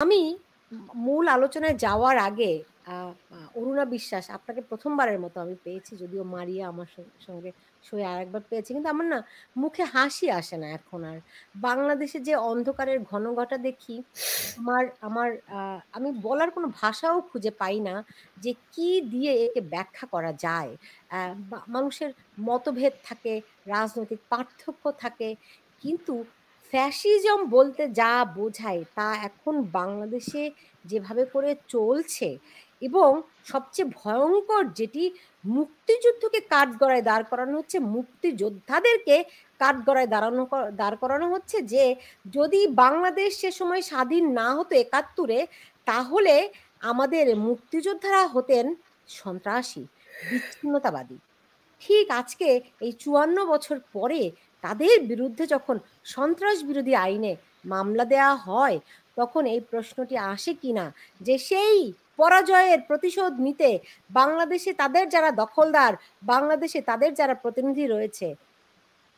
আমি মূল আলোচনায় যাওয়ার আগে আ অরুণা বিশ্বাস আপনাকে ১ম বারের মতো আমি পেয়েছি। যদিও মারিয়া আমার সঙ্গে সয়ে আরেকবার পেয়েছি। কিন্তু আমার না মুখে হাসি আসে না এখন আর। বাংলাদেশে যে অন্ধকারের ঘনঘটা দেখি, আমার আমার আ আমি বলার কোনো ভাষাও খুঁজে পাই না যে কি দিয়ে একে ব্যাখ্যা করা যায়। অ্যা মানুষের মতভেদ থাকে, রাজনৈতিক পার্থক্য থাকে। কিন্তু ফ্যাসিজম বলতে যা বোঝায় তা এখন বাংলাদেশে যেভাবে করে চলছে এবং সবচেয়ে ভয়ঙ্কর যেটি মুক্তিযুদ্ধকে কাঠগড়ায় দাঁড় করানো হচ্ছে, মুক্তিযোদ্ধাদেরকে কাঠগড়ায় দাঁড় করানো হচ্ছে যে যদি বাংলাদেশ সে সময় স্বাধীন না হতো ৭১-এ তাহলে আমাদের মুক্তিযোদ্ধারা হতেন সন্ত্রাসী, বিচ্ছিন্নতাবাদী। ঠিক আজকে এই ৫৪ বছর পরে তাদের বিরুদ্ধে যখন সন্ত্রাস বিরোধী আইনে মামলা দেয়া হয়, তখন এই প্রশ্নটি আসে কিনা যে সেই পরাজয়ের প্রতিশোধ নিতে বাংলাদেশে তাদের যারা দখলদার, বাংলাদেশে তাদের যারা প্রতিনিধি রয়েছে,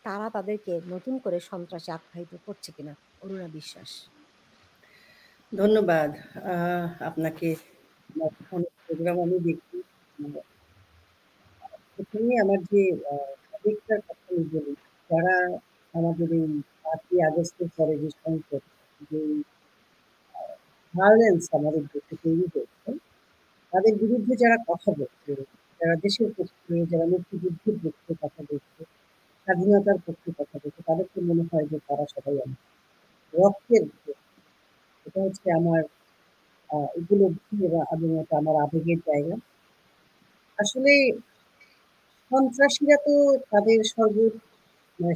তারা তাদেরকে নতুন করে সন্ত্রাসী আখ্যায়িত করছে কিনা? অরুণা বিশ্বাস। ধন্যবাদ আপনাকে। অনেক প্রোগ্রাম আমি দেখি। মানে প্রথমেই আমার যে অপেক্ষার কথা আমি বলি, যারা আমাদের এই ৫ই আগস্টের পরে যে সংকট, যে ভায়োলেন্স আমাদের দেশে তৈরি হয়েছে, তাদের বিরুদ্ধে যারা কথা বলছে, যারা দেশের পক্ষে, যারা মুক্তিযুদ্ধের পক্ষে কথা বলছে, স্বাধীনতার পক্ষে কথা বলছে, তাদেরকে মনে হয় যে তারা সবাই আমার রক্তের ভাই। এটা হচ্ছে আমার উপলব্ধি এবং এটা আমার আবেগের জায়গা। আসলে সন্ত্রাসীরা তো তাদের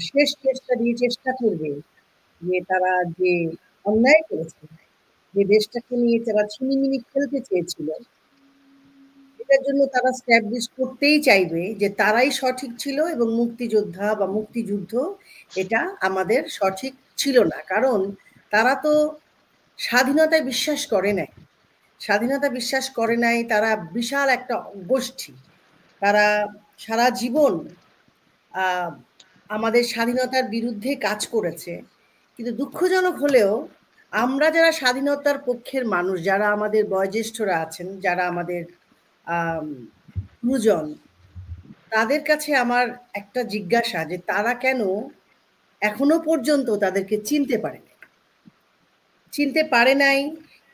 শেষ চেষ্টা দিয়ে চেষ্টা করবে যে তারা যে অন্যায় করেছে, যে দেশটাকে নিয়ে তারা ছিনিমিনি খেলতে চেয়েছিল, এটার জন্য তারা স্ট্যাবলিশ করতেই চাইবে যে তারাই সঠিক ছিল এবং মুক্তিযোদ্ধা বা মুক্তিযুদ্ধ এটা আমাদের সঠিক ছিল না। কারণ তারা তো স্বাধীনতায় বিশ্বাস করে নাই। স্বাধীনতা বিশ্বাস করে নাই, তারা বিশাল একটা গোষ্ঠী। তারা সারা জীবন আ আমাদের স্বাধীনতার বিরুদ্ধে কাজ করেছে। কিন্তু দুঃখজনক হলেও আমরা যারা স্বাধীনতার পক্ষের মানুষ, যারা আমাদের বয়োজ্যেষ্ঠরা আছেন, যারা আমাদের আম গুরুজন, তাদের কাছে আমার একটা জিজ্ঞাসা যে তারা কেন এখনো পর্যন্ত তাদেরকে চিনতে পারেনি? চিনতে পারে নাই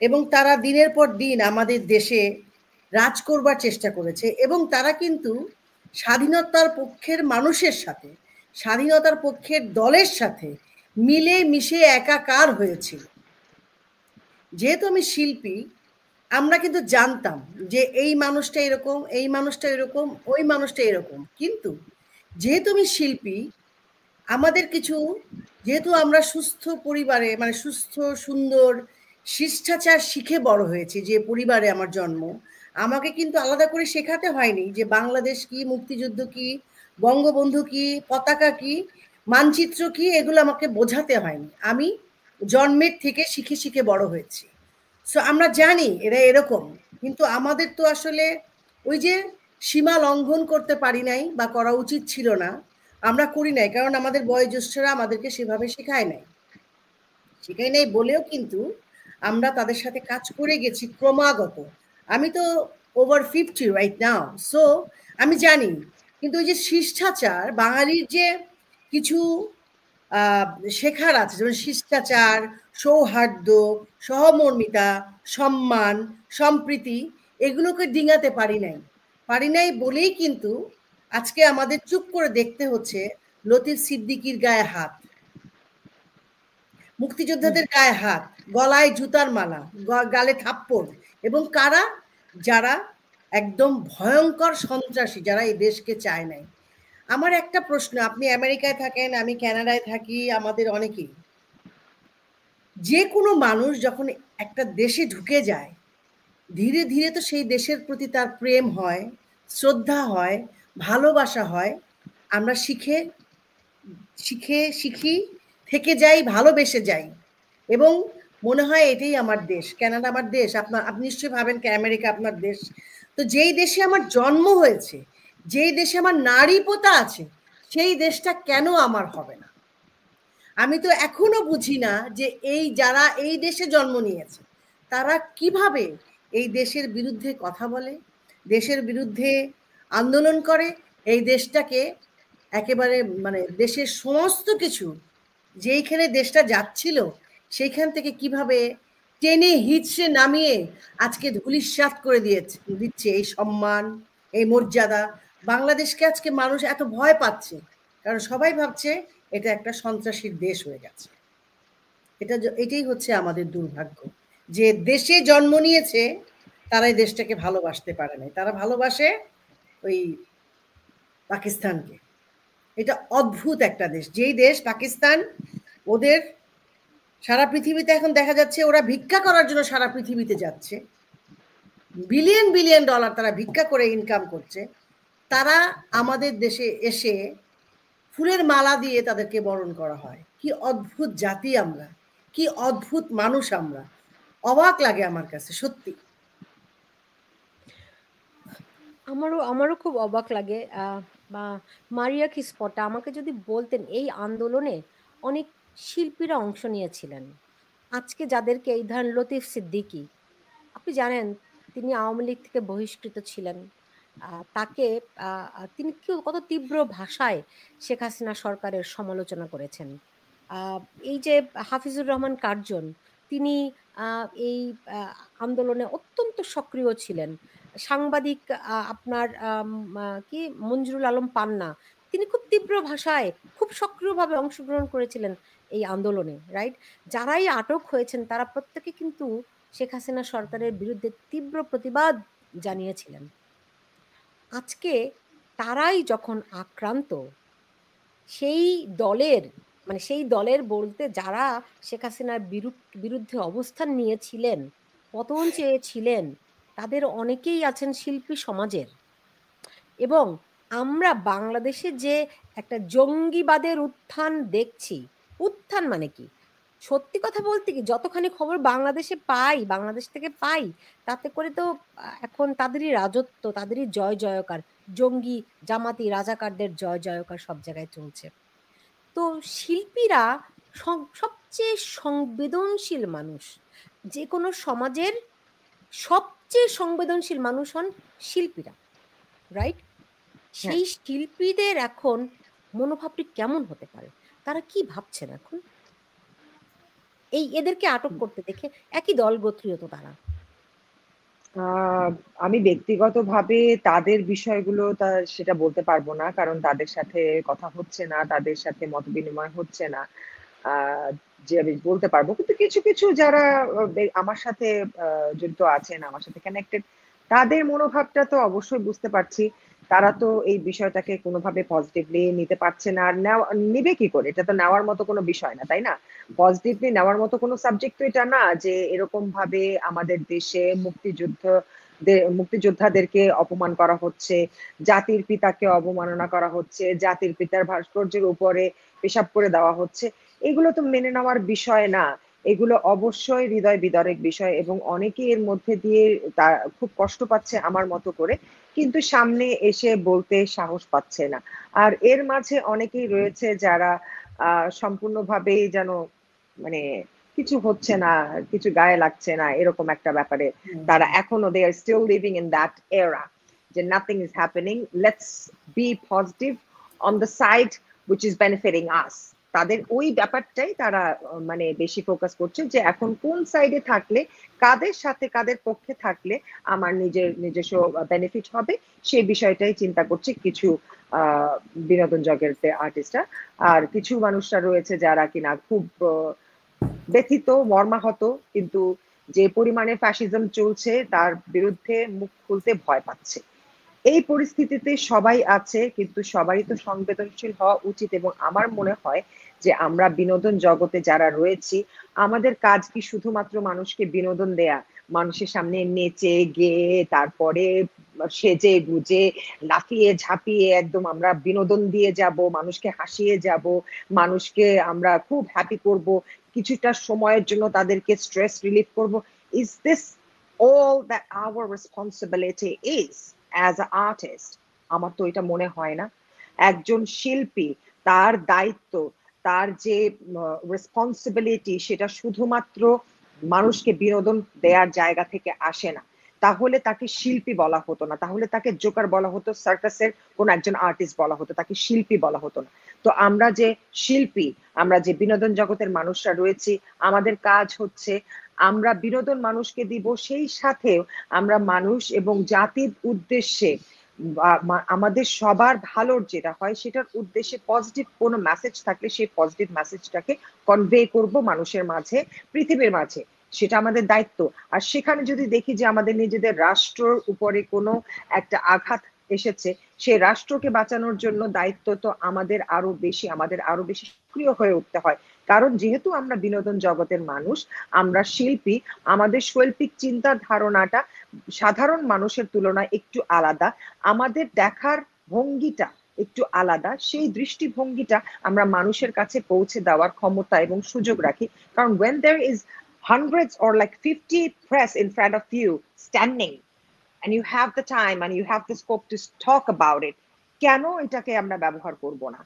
এবং তারা দিনের পর দিন আমাদের দেশে রাজ করবার চেষ্টা করেছে এবং তারা কিন্তু স্বাধীনতার পক্ষের মানুষের সাথে, স্বাধীনতার পক্ষের দলের সাথে মিলে মিশে একাকার হয়েছিল। যেহেতু আমি শিল্পী, আমরা কিন্তু জানতাম যে এই মানুষটা এরকম, এই মানুষটা এরকম, ওই মানুষটা এরকম। কিন্তু যেহেতু আমি শিল্পী, আমাদের কিছু যেহেতু আমরা সুস্থ পরিবারে মানে সুস্থ, সুন্দর, শিষ্টাচার শিখে বড় হয়েছি যে পরিবারে আমার জন্ম, আমাকে কিন্তু আলাদা করে শেখাতে হয়নি যে বাংলাদেশ কি, মুক্তিযুদ্ধ কি, বঙ্গবন্ধু কি, পতাকা কি, মানচিত্র কি, এগুলো আমাকে বোঝাতে হয়নি। আমি জন্মের থেকে শিখে, শিখে বড় হয়েছি। সো আমরা জানি এরা এরকম। কিন্তু আমাদের তো আসলে ওই যে সীমা লঙ্ঘন করতে পারি নাই বা করা উচিত ছিল না। আমরা করি নাই। কারণ আমাদের বয়োজ্যেষ্ঠরা আমাদেরকে সেভাবে শেখায় নাই। শেখায় নাই বলেও কিন্তু আমরা তাদের সাথে কাজ করে গেছি ক্রমাগত। আমি তো ওভার 50 রাইট নাও। সো আমি জানি। কিন্তু ওই যে শিষ্টাচার, বাঙালির যে কিছু আ শেখার আছে যেমন শিষ্টাচার, সৌহার্দ্য, সহমর্মিতা, সম্মান, সম্প্রীতি এগুলোকে ডিঙাতে পারি নাই। পারি নাই বলেই কিন্তু আজকে আমাদের চুপ করে দেখতে হচ্ছে লতিফ সিদ্দিকীর গায়ে হাত, হুম, মুক্তিযোদ্ধাদের গায়ে হাত, গলায় জুতার মালা, গালে থাপ্পড় এবং কারা? যারা একদম ভয়ঙ্কর সন্ত্রাসী, যারা এই দেশকে চায় নাই। আমার একটা প্রশ্ন, আপনি আমেরিকায় থাকেন, আমি কানাডায় থাকি, আমাদের অনেকেই। যে কোনো মানুষ যখন একটা দেশে ঢুকে যায়, ধীরে, ধীরে তো সেই দেশের প্রতি তার প্রেম হয়, শ্রদ্ধা হয়, ভালোবাসা হয়। আমরা শিখি, থেকে যাই, ভালোবেসে যাই এবং মনে হয় এটাই আমার দেশ। কানাডা আমার দেশ। আপনি নিশ্চয়ই ভাবেন কি আমেরিকা আপনার দেশ। তো যেই দেশে আমার জন্ম হয়েছে, যেই দেশে আমার নারীপোতা আছে, সেই দেশটা কেন আমার হবে না? আমি তো এখনো বুঝি না যে যারা এই দেশে জন্ম নিয়েছে, তারা কিভাবে এই দেশের বিরুদ্ধে কথা বলে, দেশের বিরুদ্ধে আন্দোলন করে, এই দেশটাকে একেবারে মানে দেশের সমস্ত কিছু যেইখানে দেশটা যাচ্ছিল সেইখান থেকে কিভাবে টেনে হিচড়ে নামিয়ে আজকে ধূলিসাৎ করে দিচ্ছে এই সম্মান, এই মর্যাদা। বাংলাদেশকে আজকে মানুষ এত ভয় পাচ্ছে কারণ সবাই ভাবছে এটা একটা সন্ত্রাসীর দেশ হয়ে গেছে। এটাই হচ্ছে আমাদের দুর্ভাগ্য, যে দেশে জন্ম নিয়েছে তারা এই দেশটাকে ভালোবাসতে পারে নাই, তারা ভালোবাসে ওই পাকিস্তানকে। এটা অদ্ভুত একটা দেশ, যেই দেশ পাকিস্তান, ওদের সারা পৃথিবীতে এখন দেখা যাচ্ছে ওরা ভিক্ষা করার জন্য সারা পৃথিবীতে যাচ্ছে, বিলিয়ন বিলিয়ন ডলার তারা ভিক্ষা করে ইনকাম করছে, তারা আমাদের দেশে এসে ফুলের মালা দিয়ে তাদেরকে বরণ করা হয়। কি অদ্ভুত জাতি আমরা, কি অদ্ভুত মানুষ আমরা, অবাক লাগে আমার কাছে সত্যি। আমারও খুব অবাক লাগে। বা মারিয়া খিসপটা আমাকে যদি বলতেন এই আন্দোলনে অনেক শিল্পীরা অংশ নিয়েছিলেন, আজকে যাদেরকে এই ধরেন লতিফ সিদ্দিকী, আপনি জানেন তিনি আওয়ামী লীগ থেকে বহিষ্কৃত ছিলেন। তাকে তিনি কত তীব্র ভাষায় শেখ হাসিনা সরকারের সমালোচনা করেছেন। আহ, এই যে হাফিজুর রহমান কার্জন, তিনি এই আন্দোলনে অত্যন্ত সক্রিয় ছিলেন। সাংবাদিক আপনার কি মঞ্জুরুল আলম পান্না, তিনি খুব তীব্র ভাষায় খুব সক্রিয়ভাবে অংশগ্রহণ করেছিলেন এই আন্দোলনে, রাইট? যারাই আটক হয়েছেন তারা প্রত্যেকে কিন্তু শেখ হাসিনা সরকারের বিরুদ্ধে তীব্র প্রতিবাদ জানিয়েছিলেন। আজকে তারাই যখন আক্রান্ত, সেই দলের সেই দলের বলতে যারা শেখ হাসিনার বিরুদ্ধে অবস্থান নিয়েছিলেন, পতন চেয়েছিলেন, তাদের অনেকেই আছেন শিল্পী সমাজের। এবং আমরা বাংলাদেশে যে একটা জঙ্গিবাদের উত্থান দেখছি, উত্থান মানে কি, সত্যি কথা বলতে কি যতখানি খবর বাংলাদেশে পাই, বাংলাদেশ থেকে পাই, তাতে করে তো এখন তাদেরই রাজত্ব, তাদেরই জয় জয়কার, জঙ্গি জামাতি রাজাকারদের জয় জয়কার সব জায়গায় চলছে। তো শিল্পীরা সবচেয়ে সংবেদনশীল মানুষ, যে কোনো সমাজের সবচেয়ে সংবেদনশীল মানুষ হন শিল্পীরা, রাইট? হ্যাঁ, সেই শিল্পীদের এখন মনোভাবটি কেমন হতে পারে, তারা কি ভাবছেন এখন এই এদেরকে আটক করতে দেখে? একই দল গোত্রীয় তো তারা। আহ, আমি ব্যক্তিগতভাবে তাদের বিষয়গুলো সেটা বলতে পারবো না, কারণ তাদের সাথে কথা হচ্ছে না, তাদের সাথে মত বিনিময় হচ্ছে না। আহ, যে আমি বলতে পারবো, কিন্তু কিছু কিছু যারা আমার সাথে জড়িত আছেন, আমার সাথে কানেক্টেড, তাদের মনোভাবটা তো অবশ্যই বুঝতে পারছি। তারা তো এই বিষয়টাকে কোনোভাবে পজিটিভলি নিতে পারছে না। আর নিবে কি করে? এটা তো নেওয়ার মতো কোনো বিষয় না, তাই না? পজিটিভলি নেওয়ার মতো কোনো সাবজেক্ট তো এটা না, যে এরকম ভাবে আমাদের দেশে মুক্তিযোদ্ধাদেরকে অপমান করা হচ্ছে, জাতির পিতাকে অবমাননা করা হচ্ছে, জাতির পিতার ভাস্কর্যের উপরে পেশাব করে দেওয়া হচ্ছে। এগুলো তো মেনে নেওয়ার বিষয় না। এগুলো অবশ্যই হৃদয় বিদারক বিষয়, এবং অনেকে এর মধ্যে দিয়ে তা খুব কষ্ট পাচ্ছে আমার মতো করে, কিন্তু সামনে এসে বলতে সাহস পাচ্ছে না। আর এর মাঝে অনেকেই রয়েছে যারা সম্পূর্ণভাবেই যেন মানে কিছু হচ্ছে না, কিছু গায়ে লাগছে না, এরকম একটা ব্যাপারে তারা এখনো দে আর স্টিল লিভিং ইন দ্যাট এরা, যে nothing is happening, let's be positive on the side which is benefiting us। তাদের ওই ব্যাপারটাই তারা মানে বেশি ফোকাস করছে, যে এখন কোন সাইডে থাকলে, কাদের সাথে কাদের পক্ষে থাকলে আমার নিজস্ব বেনিফিট হবে, সেই বিষয়টাই চিন্তা করছে কিছু আহ বিনোদন জগতের আর্টিস্টরা। আর কিছু মানুষরা রয়েছে যারা কিনা খুব ব্যথিত, মর্মাহত, কিন্তু যে পরিমাণে ফ্যাসিজম চলছে তার বিরুদ্ধে মুখ খুলতে ভয় পাচ্ছে। এই পরিস্থিতিতে সবাই আছে, কিন্তু সবারই তো সংবেদনশীল হওয়া উচিত। এবং আমার মনে হয় যে আমরা বিনোদন জগতে যারা রয়েছি, আমাদের কাজ কি শুধুমাত্র মানুষকে বিনোদন দেয়া, মানুষের সামনে নেচে গেয়ে তারপরে সেজে গুজে লাফিয়ে ঝাঁপিয়ে একদম আমরা বিনোদন দিয়ে যাব, মানুষকে হাসিয়ে যাব, মানুষকে আমরা খুব হ্যাপি করব, কিছুটা সময়ের জন্য তাদেরকে স্ট্রেস রিলিফ করব? Is this all that our responsibility is as an artist? আমার তো এটা মনে হয় না। একজন শিল্পী, তার দায়িত্ব, তার যে রেসপন্সিবিলিটি, সেটা শুধুমাত্র মানুষকে বিনোদন দেওয়ার জায়গা থেকে আসে না, তাহলে তাকে শিল্পী বলা হতো না, তাহলে তাকে জোকার বলা হতো, সার্কাসের কোন একজন আর্টিস্ট বলা হতো, তাকে শিল্পী বলা হতো না। তো আমরা যে শিল্পী, আমরা যে বিনোদন জগতের মানুষরা রয়েছি, আমাদের কাজ হচ্ছে আমরা বিনোদন মানুষকে দিব, সেই সাথে আমরা মানুষ এবং জাতির উদ্দেশ্যে আমাদের সবার ভালোর যেটা হয় সেটার উদ্দেশ্যে পজিটিভ কোনো মেসেজ থাকলে সেই পজিটিভ মেসেজটাকে কনভে করব মানুষের মাঝে, পৃথিবীর মাঝে। সেটা আমাদের দায়িত্ব। আর সেখানে যদি দেখি যে আমাদের নিজেদের রাষ্ট্রের উপরে কোনো একটা আঘাত এসেছে, সেই রাষ্ট্রকে বাঁচানোর জন্য দায়িত্ব তো আমাদের আরো বেশি সক্রিয় হয়ে উঠতে হয়। কারণ যেহেতু আমরা বিনোদন জগতের মানুষ, আমরা শিল্পী, আমাদের শৈল্পিক চিন্তার ধারণাটা সাধারণ মানুষের তুলনায় একটু আলাদা, আমাদের দেখার ভঙ্গিটা একটু আলাদা, সেই দৃষ্টিভঙ্গিটা আমরা মানুষের কাছে পৌঁছে দেওয়ার ক্ষমতা এবং সুযোগ রাখি। কারণ when there is hundreds or like 50 press in front of you standing and you have the time and you have the scope to talk about it, কেন এটাকে আমরা ব্যবহার করব না?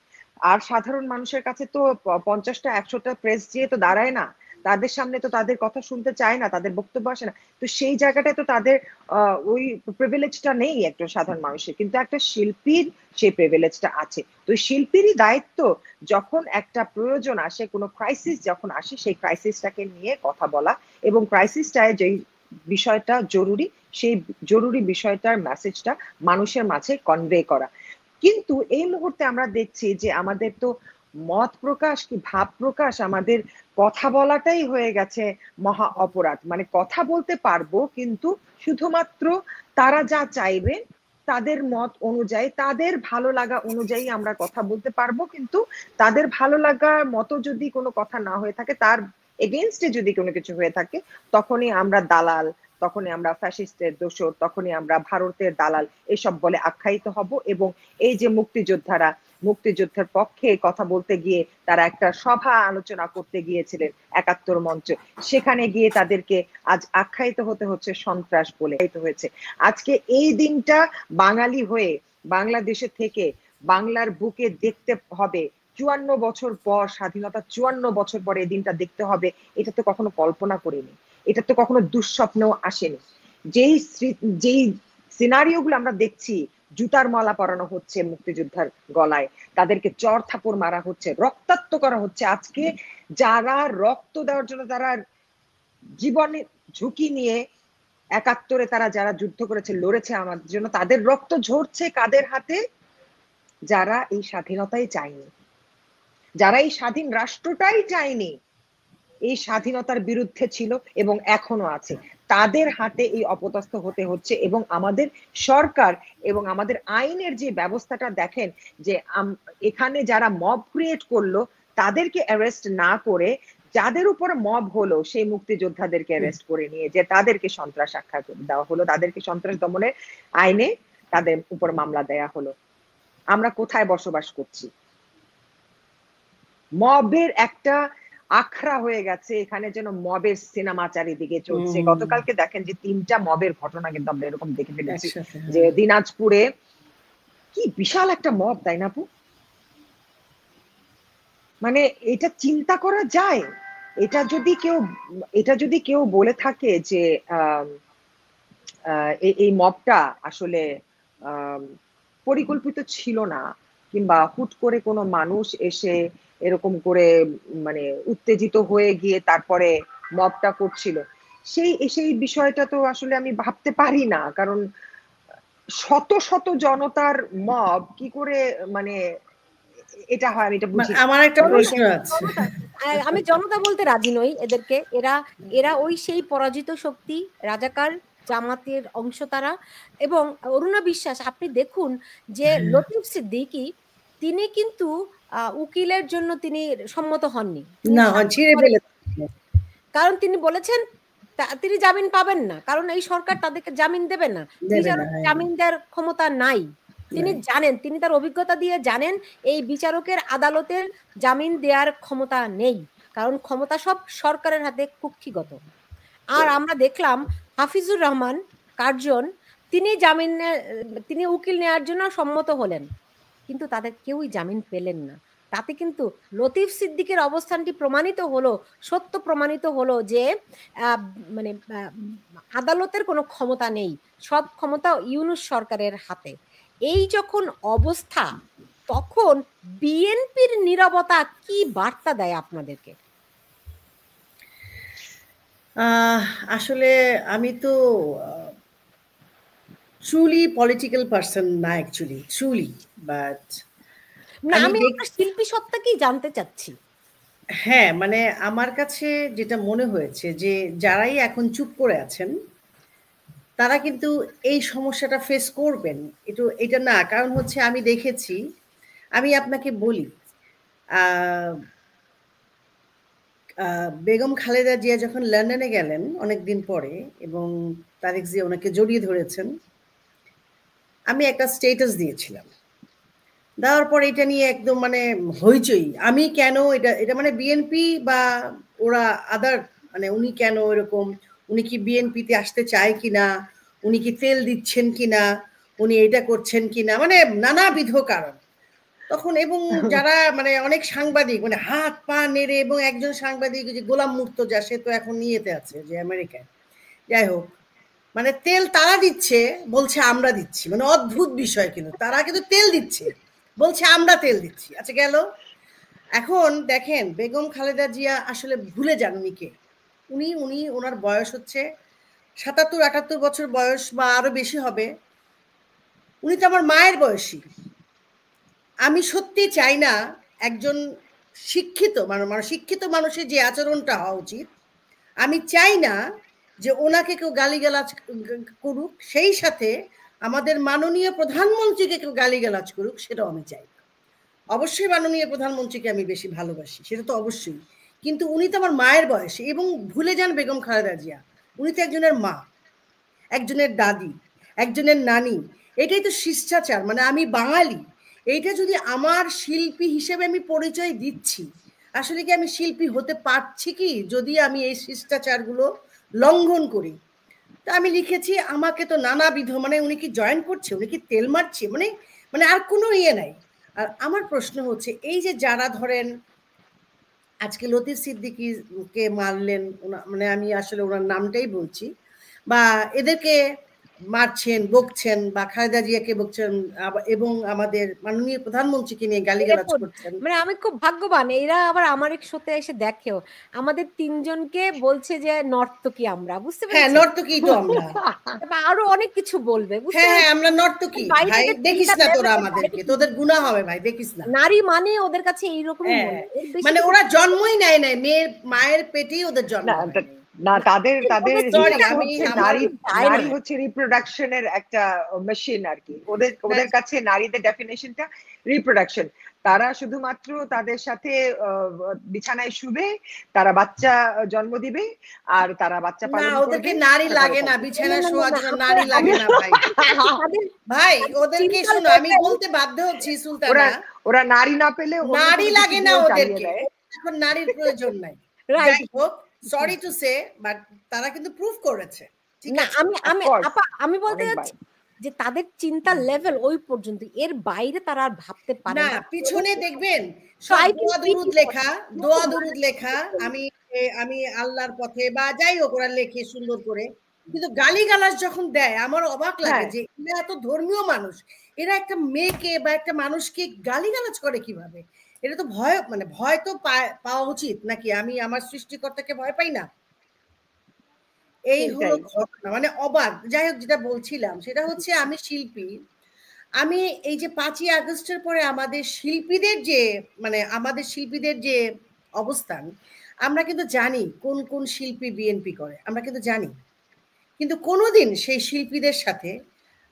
আর সাধারণ মানুষের কাছে তো 50টা 100টা প্রেস দিয়ে তো দাঁড়ায় না, তাদের সামনে তো তাদের কথা শুনতে চায় না, তাদের বক্তব্য আসে না। তো সেই জায়গাটায় তো তাদের ওই প্রিভিলেজটা নেই একটা সাধারণ মানুষের, কিন্তু একটা শিল্পীর সেই প্রিভিলেজটা আছে। তো শিল্পীরই দায়িত্ব যখন একটা প্রয়োজন আসে, কোনো ক্রাইসিস যখন আসে, সেই ক্রাইসিসটাকে নিয়ে কথা বলা এবং ক্রাইসিসটায় যেই বিষয়টা জরুরি, সেই জরুরি বিষয়টার মেসেজটা মানুষের মাঝে কনভে করা। কিন্তু এই মুহূর্তে আমরা দেখছি যে আমাদের তো মত প্রকাশ কি ভাব প্রকাশ, আমাদের কথা বলাটাই হয়ে গেছে মহা অপরাধ। মানে কথা বলতে পারবো, কিন্তু শুধুমাত্র তারা যা চাইবে, তাদের মত অনুযায়ী, তাদের ভালো লাগা অনুযায়ী আমরা কথা বলতে পারবো, কিন্তু তাদের ভালো লাগার মতো যদি কোনো কথা না হয়ে থাকে, তার এগেনস্টে যদি কোনো কিছু হয়ে থাকে, তখনই আমরা দালাল, তখনই আমরা ফ্যাসিস্টের দোসর, তখনই আমরা ভারতের দালাল এসব বলে আখ্যায়িত হব। এবং এই যে মুক্তিযুদ্ধের পক্ষে কথা বলতে গিয়ে তারা একটা সভা আলোচনা করতে গিয়েছিলেন ৭১ মঞ্চ, সেখানে গিয়ে তাদেরকে আজ আখ্যায়িত হতে হচ্ছে সন্ত্রাস বলে হয়েছে। আজকে এই দিনটা বাঙালি হয়ে বাংলাদেশে থেকে বাংলার বুকে দেখতে হবে ৫৪ বছর পর, স্বাধীনতা ৫৪ বছর পরে এই দিনটা দেখতে হবে, এটা তো কখনো কল্পনা করিনি, এটা তো কখনো দুঃস্বপ্নেও আসেনি। যেই সিনারিও গুলো আমরা দেখছি, জুতার মালা পরানো হচ্ছে মুক্তিযোদ্ধার গলায়, তাদেরকে চর থাপড় মারা হচ্ছে, রক্তাক্ত করা হচ্ছে। আজকে যারা রক্ত দেওয়ার জন্য, তারা জীবনের ঝুঁকি নিয়ে ৭১-এ তারা যারা যুদ্ধ করেছে, লড়েছে আমাদের জন্য, তাদের রক্ত ঝরছে কাদের হাতে? যারা এই স্বাধীনতাই চায়নি, যারা এই স্বাধীন রাষ্ট্রটাই চায়নি, এই স্বাধীনতার বিরুদ্ধে ছিল এবং এখনো আছে, তাদের হাতে এই অপদস্থ হতে হচ্ছে। এবং আমাদের সরকার এবং আমাদের আইনের যে ব্যবস্থাটা দেখেন, যে এখানে যারা মব ক্রিয়েট করলো তাদেরকে অ্যারেস্ট না করে, যাদের উপর মব হলো সেই মুক্তিযোদ্ধাদেরকে অ্যারেস্ট করে নিয়ে যে তাদেরকে সন্ত্রাস আখ্যা দেওয়া হলো, তাদেরকে সন্ত্রাস দমনের আইনে তাদের উপর মামলা দেয়া হলো। আমরা কোথায় বসবাস করছি? মবের একটা আখড়া হয়ে গেছে এখানে, যেন মবের সিনেমা চারিদিকে চলছে। গতকালকে দেখেন যে ৩টা মবের ঘটনা কিন্তু আমরা এরকম দেখে ফেলেছি, যে দিনাজপুরে কি বিশাল একটা মব, তাই না আপু? মানে এটা চিন্তা করা যায়? এটা যদি কেউ বলে থাকে যে এই মবটা আসলে পরিকল্পিত ছিল না, কিংবা হুট করে কোনো মানুষ এসে এরকম করে মানে উত্তেজিত হয়ে গিয়ে তারপরে মবটা করছিল, সেই বিষয়টা তো আসলে আমি ভাবতে পারি না। কারণ শত শত জনতার মব কি করে মানে এটা হয়, আমি এটা বুঝি। আমার একটা প্রশ্ন আছে। আমি জনতা বলতে রাজি নই এদেরকে। এরা ওই সেই পরাজিত শক্তি, রাজাকার জামাতের অংশ তারা। এবং অরুণা বিশ্বাস, আপনি দেখুন যে লতিফ সিদ্দিকী, তিনি কিন্তু উকিলের জন্য তিনি সম্মত হননি, না, ছিঁড়ে ফেলে, কারণ তিনি বলেছেন তিনি জামিন পাবেন না, কারণ এই সরকার তাদেরকে জামিন দেবে না, বিচারক জামিন দেওয়ার ক্ষমতা নাই। তিনি জানেন, তিনি তার অভিজ্ঞতা দিয়ে জানেন এই বিচারকের আদালতের জামিন দেওয়ার ক্ষমতা নেই, কারণ ক্ষমতা সব সরকারের হাতে কুক্ষিগত। আর আমরা দেখলাম হাফিজুর রহমান কার্জন, তিনি উকিল নেওয়ার জন্য সম্মত হলেন, কিন্তু তাদের কেউই জামিন পেলেন না। তাতে কিন্তু লতিফ সিদ্দিকের অবস্থানটি প্রমাণিত হলো, সত্য প্রমাণিত হলো যে আহ, মানে আদালতের কোনো ক্ষমতা নেই, সব ক্ষমতা ইউনূস সরকারের হাতে। এই যখন অবস্থা, তখন বিএনপির নীরবতা কি বার্তা দেয় আপনাদেরকে? আসলে আমি তো ট্রুলি পলিটিক্যাল পার্সন না, অ্যাকচুয়ালি ট্রুলি, বাট না, আমি আমি আপনার শিল্পী সত্তাকেই জানতে চাচ্ছি। হ্যাঁ, মানে আমার কাছে যেটা মনে হয়েছে যে যারাই এখন চুপ করে আছেন তারা কিন্তু এই সমস্যাটা ফেস করবেন। এটা না, কারণ হচ্ছে আমি দেখেছি, আমি আপনাকে বলি, আহ, বেগম খালেদা জিয়া যখন লন্ডনে গেলেন অনেকদিন পরে এবং তারেক জিয়া ওনাকে জড়িয়ে ধরেছেন, আমি একটা স্টেটাস দিয়েছিলাম। দেওয়ার পর এটা নিয়ে একদম মানে হইচই। আমি কেন এটা এটা মানে বিএনপি বা ওরা আদার, মানে উনি কেন এরকম, উনি কি বিএনপিতে আসতে চায় কিনা, উনি কি তেল দিচ্ছেন কিনা, উনি এটা করছেন কিনা, মানে নানাবিধ কারণ তখন। এবং যারা মানে অনেক সাংবাদিক মানে হাত পা নেড়ে, এবং একজন সাংবাদিক যে গোলাম মুর্তজা, সে তো এখন নিয়েতে আছে যে আমেরিকায়, যাই হোক, মানে তেল তারা দিচ্ছে, বলছে আমরা দিচ্ছি, মানে অদ্ভুত বিষয়। কিন্তু তারা কিন্তু তেল দিচ্ছে, বলছে আমরা তেল দিচ্ছি। আচ্ছা গেল। এখন দেখেন, বেগম খালেদা জিয়া আসলে ভুলে যান উনি কে। উনি উনি ওনার বয়স হচ্ছে ৭৭-৭৮ বছর বয়স, বা আরো বেশি হবে। উনি তো আমার মায়ের বয়সী। আমি সত্যি চাই না একজন শিক্ষিত মানে শিক্ষিত মানুষের যে আচরণটা হওয়া উচিত, আমি চাই না যে ওনাকে কেউ গালিগালাজ করুক, সেই সাথে আমাদের মাননীয় প্রধানমন্ত্রীকে কেউ গালিগালাজ করুক, সেটাও আমি চাই না। অবশ্যই মাননীয় প্রধানমন্ত্রীকে আমি বেশি ভালোবাসি, সেটা তো অবশ্যই, কিন্তু উনি তো আমার মায়ের বয়সে। এবং ভুলে যান বেগম খালেদা জিয়া, উনি তো একজনের মা, একজনের দাদি, একজনের নানি। এটাই তো শিষ্টাচার, মানে আমি বাঙালি, এইটা যদি আমার শিল্পী হিসেবে আমি পরিচয় দিচ্ছি, আসলে কি আমি শিল্পী হতে পারছি কি যদি আমি এই শিষ্টাচারগুলো লঙ্ঘন করি? তো আমি লিখেছি, আমাকে তো নানাবিধ, মানে উনি কি জয়েন করছে, উনি কি তেল মারছে, মানে মানে আর কোনো ইয়ে নাই। আর আমার প্রশ্ন হচ্ছে, এই যে যারা ধরেন আজকে লতিফ সিদ্দিকীকে মারলেন, মানে আমি আসলে ওনার নামটাই বলছি, বা এদেরকে মারছেন, বকছেন, বা খালেদা জিয়াকে বকছেন, এবং আমাদের মাননীয় প্রধানমন্ত্রীকে নিয়ে গালিগালাজ দেখুন, করছেন। মানে আমি খুব ভাগ্যবান, এরা আবার আমার এক শোতে এসে দেখেও আমাদের তিনজনকে বলছে যে নর্তকী আমরা, বুঝতে হ্যাঁ, পেরেছেন? নর্তকী তো আমরা। এবার আরো অনেক কিছু বলবে, বুঝতে হ্যাঁ হ্যাঁ, পেরেছেন? আমরা নর্তকী বাইরে ভাই, যে দেখিস তিনটা না তোরা লেভেলের বাইরে আমাদেরকে, কিন্তু তোদের গুনাহ হবে ভাই, দেখিস না। নারী মানে ওদের কাছে এইরকমই হ্যাঁ, মনে, এর বেশি মানে কিছু ওরা জন্মই নেয় নাই, মেয়ের মায়ের পেটেই ওদের জন্ম না হয় নাই। না, তাদের ওদের তাদের ওদের সরি, হিসাব চিন্তাটা আমি হচ্ছে আমার নারী, যায় না। নারী হচ্ছে রিপ্রোডাকশনের একটা মেশিন আর কি। ওদের না, ওদের কাছে নারীদের ডেফিনেশনটা রিপ্রোডাকশন। তারা শুধুমাত্র তাদের সাথে বিছানায় শুবে, তারা বাচ্চা জন্ম দিবে, আর তারা বাচ্চা না, পালন ওদেরকে করবে, নারী তারপরে লাগে না, থাকবে। বিছানা না, শোয়ার না, জন্য আপনারা নারী লাগে না ভাই। তাদের ভাই ওদেরকে চিন্তার শোনো, আমি লেভেল, বলতে বাধ্য হচ্ছি ওরা সুলতানা, ওরা নারী না পেলে অন্য নারী কোনো কিছু লাগে না দিয়েও চালিয়ে ওদেরকে, দেয়। এখন নারীর প্রয়োজন নাই। রাইট। যাই হোক, সরি টু সে, বাট তারা কিন্তু প্রুফ করেছে, ঠিক না, আছে। আমি আমি অফকোর্স, আপা আমি বলতে অনেকবার। যাচ্ছি যে তাদের চিন্তার লেভেল ওই পর্যন্ত, এর বাইরে তারা আর ভাবতে পারে না, না। পিছনে দেখবেন তো সব আই ক্যান দোয়া পিক দুরুদ ইট আউট। লেখা, দোয়া দুরুদ লেখা, আমি আমি আল্লাহর পথে বা যাই হোক ওরা লেখে সুন্দর করে। কিন্তু গালিগালাজ যখন দেয় আমার অবাক লাগে হ্যাঁ, যে এরা এত ধর্মীয় মানুষ, এরা একটা মেয়েকে বা একটা মানুষকে গালিগালাজ করে কিভাবে? এটা তো ভয়, মানে ভয় তো পাওয়া উচিত নাকি? আমি আমার সৃষ্টিকর্তাকে ভয় পাই না? এই হলো সেইটাই। ঘটনা, মানে অবাক। যাই হোক, যেটা বলছিলাম সেটা হচ্ছে, আমি শিল্পী, আমি এই যে ৫ই আগস্টের পরে আমাদের শিল্পীদের যে, মানে আমাদের শিল্পীদের যে অবস্থান, আমরা কিন্তু জানি কোন কোন শিল্পী বিএনপি করে, আমরা কিন্তু জানি। কিন্তু কোনোদিন সেই শিল্পীদের সাথে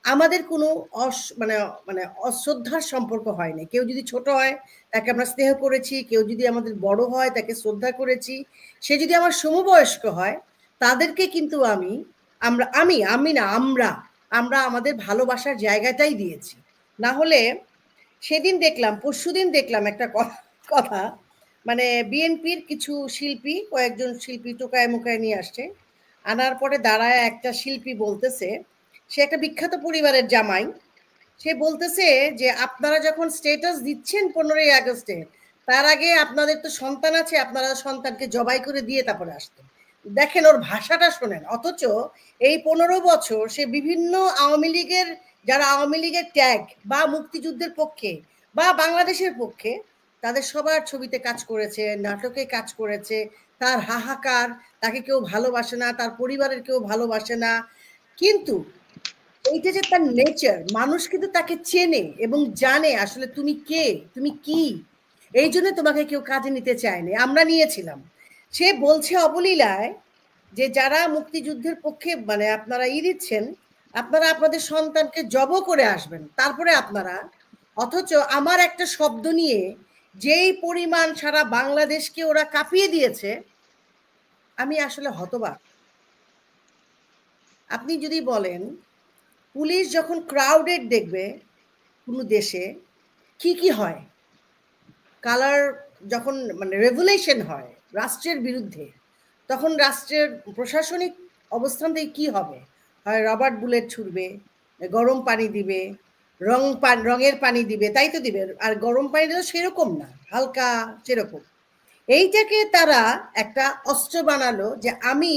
আমাদের কোনো মানে মানে অশ্রদ্ধার সম্পর্ক হয় না। কেউ যদি ছোট হয় তাকে আমরা স্নেহ করেছি, কেউ যদি আমাদের বড় হয় তাকে শ্রদ্ধা করেছি, সে যদি আমার সমবয়স্ক হয় তাদেরকে কিন্তু আমি না, আমরা আমাদের ভালোবাসার জায়গাটাই দিয়েছি। না হলে সেদিন দেখলাম, পরশুদিন দেখলাম একটা কথা, মানে বিএনপির কিছু শিল্পী, কয়েকজন শিল্পী টোকায় মুকায় নিয়ে আসছে, আনার পরে দাঁড়ায় একটা শিল্পী বলতেছে, সে একটা বিখ্যাত পরিবারের জামাই, সে বলতেছে যে আপনারা যখন স্ট্যাটাস দিচ্ছেন 15ই আগস্টে, তার আগে আপনাদের তো সন্তান আছে, আপনারা সন্তানকে জবাই করে দিয়ে তারপরে আসতেন। দেখেন ওর ভাষাটা শোনেন। অথচ এই 15 বছর সে বিভিন্ন আওয়ামী লীগের, যারা আওয়ামী লীগের ট্যাগ বা মুক্তিযুদ্ধের পক্ষে বা বাংলাদেশের পক্ষে, তাদের সবার ছবিতে কাজ করেছে, নাটকে কাজ করেছে। তার হাহাকার, তাকে কেউ ভালোবাসে না, তার পরিবারের কেউ ভালোবাসে না। কিন্তু এইটা যে তার নেচার, মানুষ কিন্তু তাকে চেনে এবং জানে আসলে তুমি কে, তুমি কি। এই জন্য তোমাকে কেউ কাজে নিতে চায়নি, আমরা নিয়েছিলাম। সে বলছে অবলীলায় যে যারা মুক্তিযুদ্ধের পক্ষে মানে আপনারা দিচ্ছেন, আপনারা আপনাদের সন্তানকে জব করে আসবেন, তারপরে আপনারা। অথচ আমার একটা শব্দ নিয়ে যেই পরিমাণ সারা বাংলাদেশকে ওরা কাঁপিয়ে দিয়েছে, আমি আসলে হতবাক। আপনি যদি বলেন পুলিশ যখন ক্রাউডেড দেখবে কোনো দেশে কি হয়, কালার যখন মানে রেভুলেশন হয় রাষ্ট্রের বিরুদ্ধে, তখন রাষ্ট্রের প্রশাসনিক অবস্থান থেকে কি হবে? হয় রবার্ট বুলেট ছুড়বে, গরম পানি দিবে, রঙের পানি দিবে, তাই তো দিবে। আর গরম পানি তো সেরকম না, হালকা সেরকম। এইটাকে তারা একটা অস্ত্র বানালো যে আমি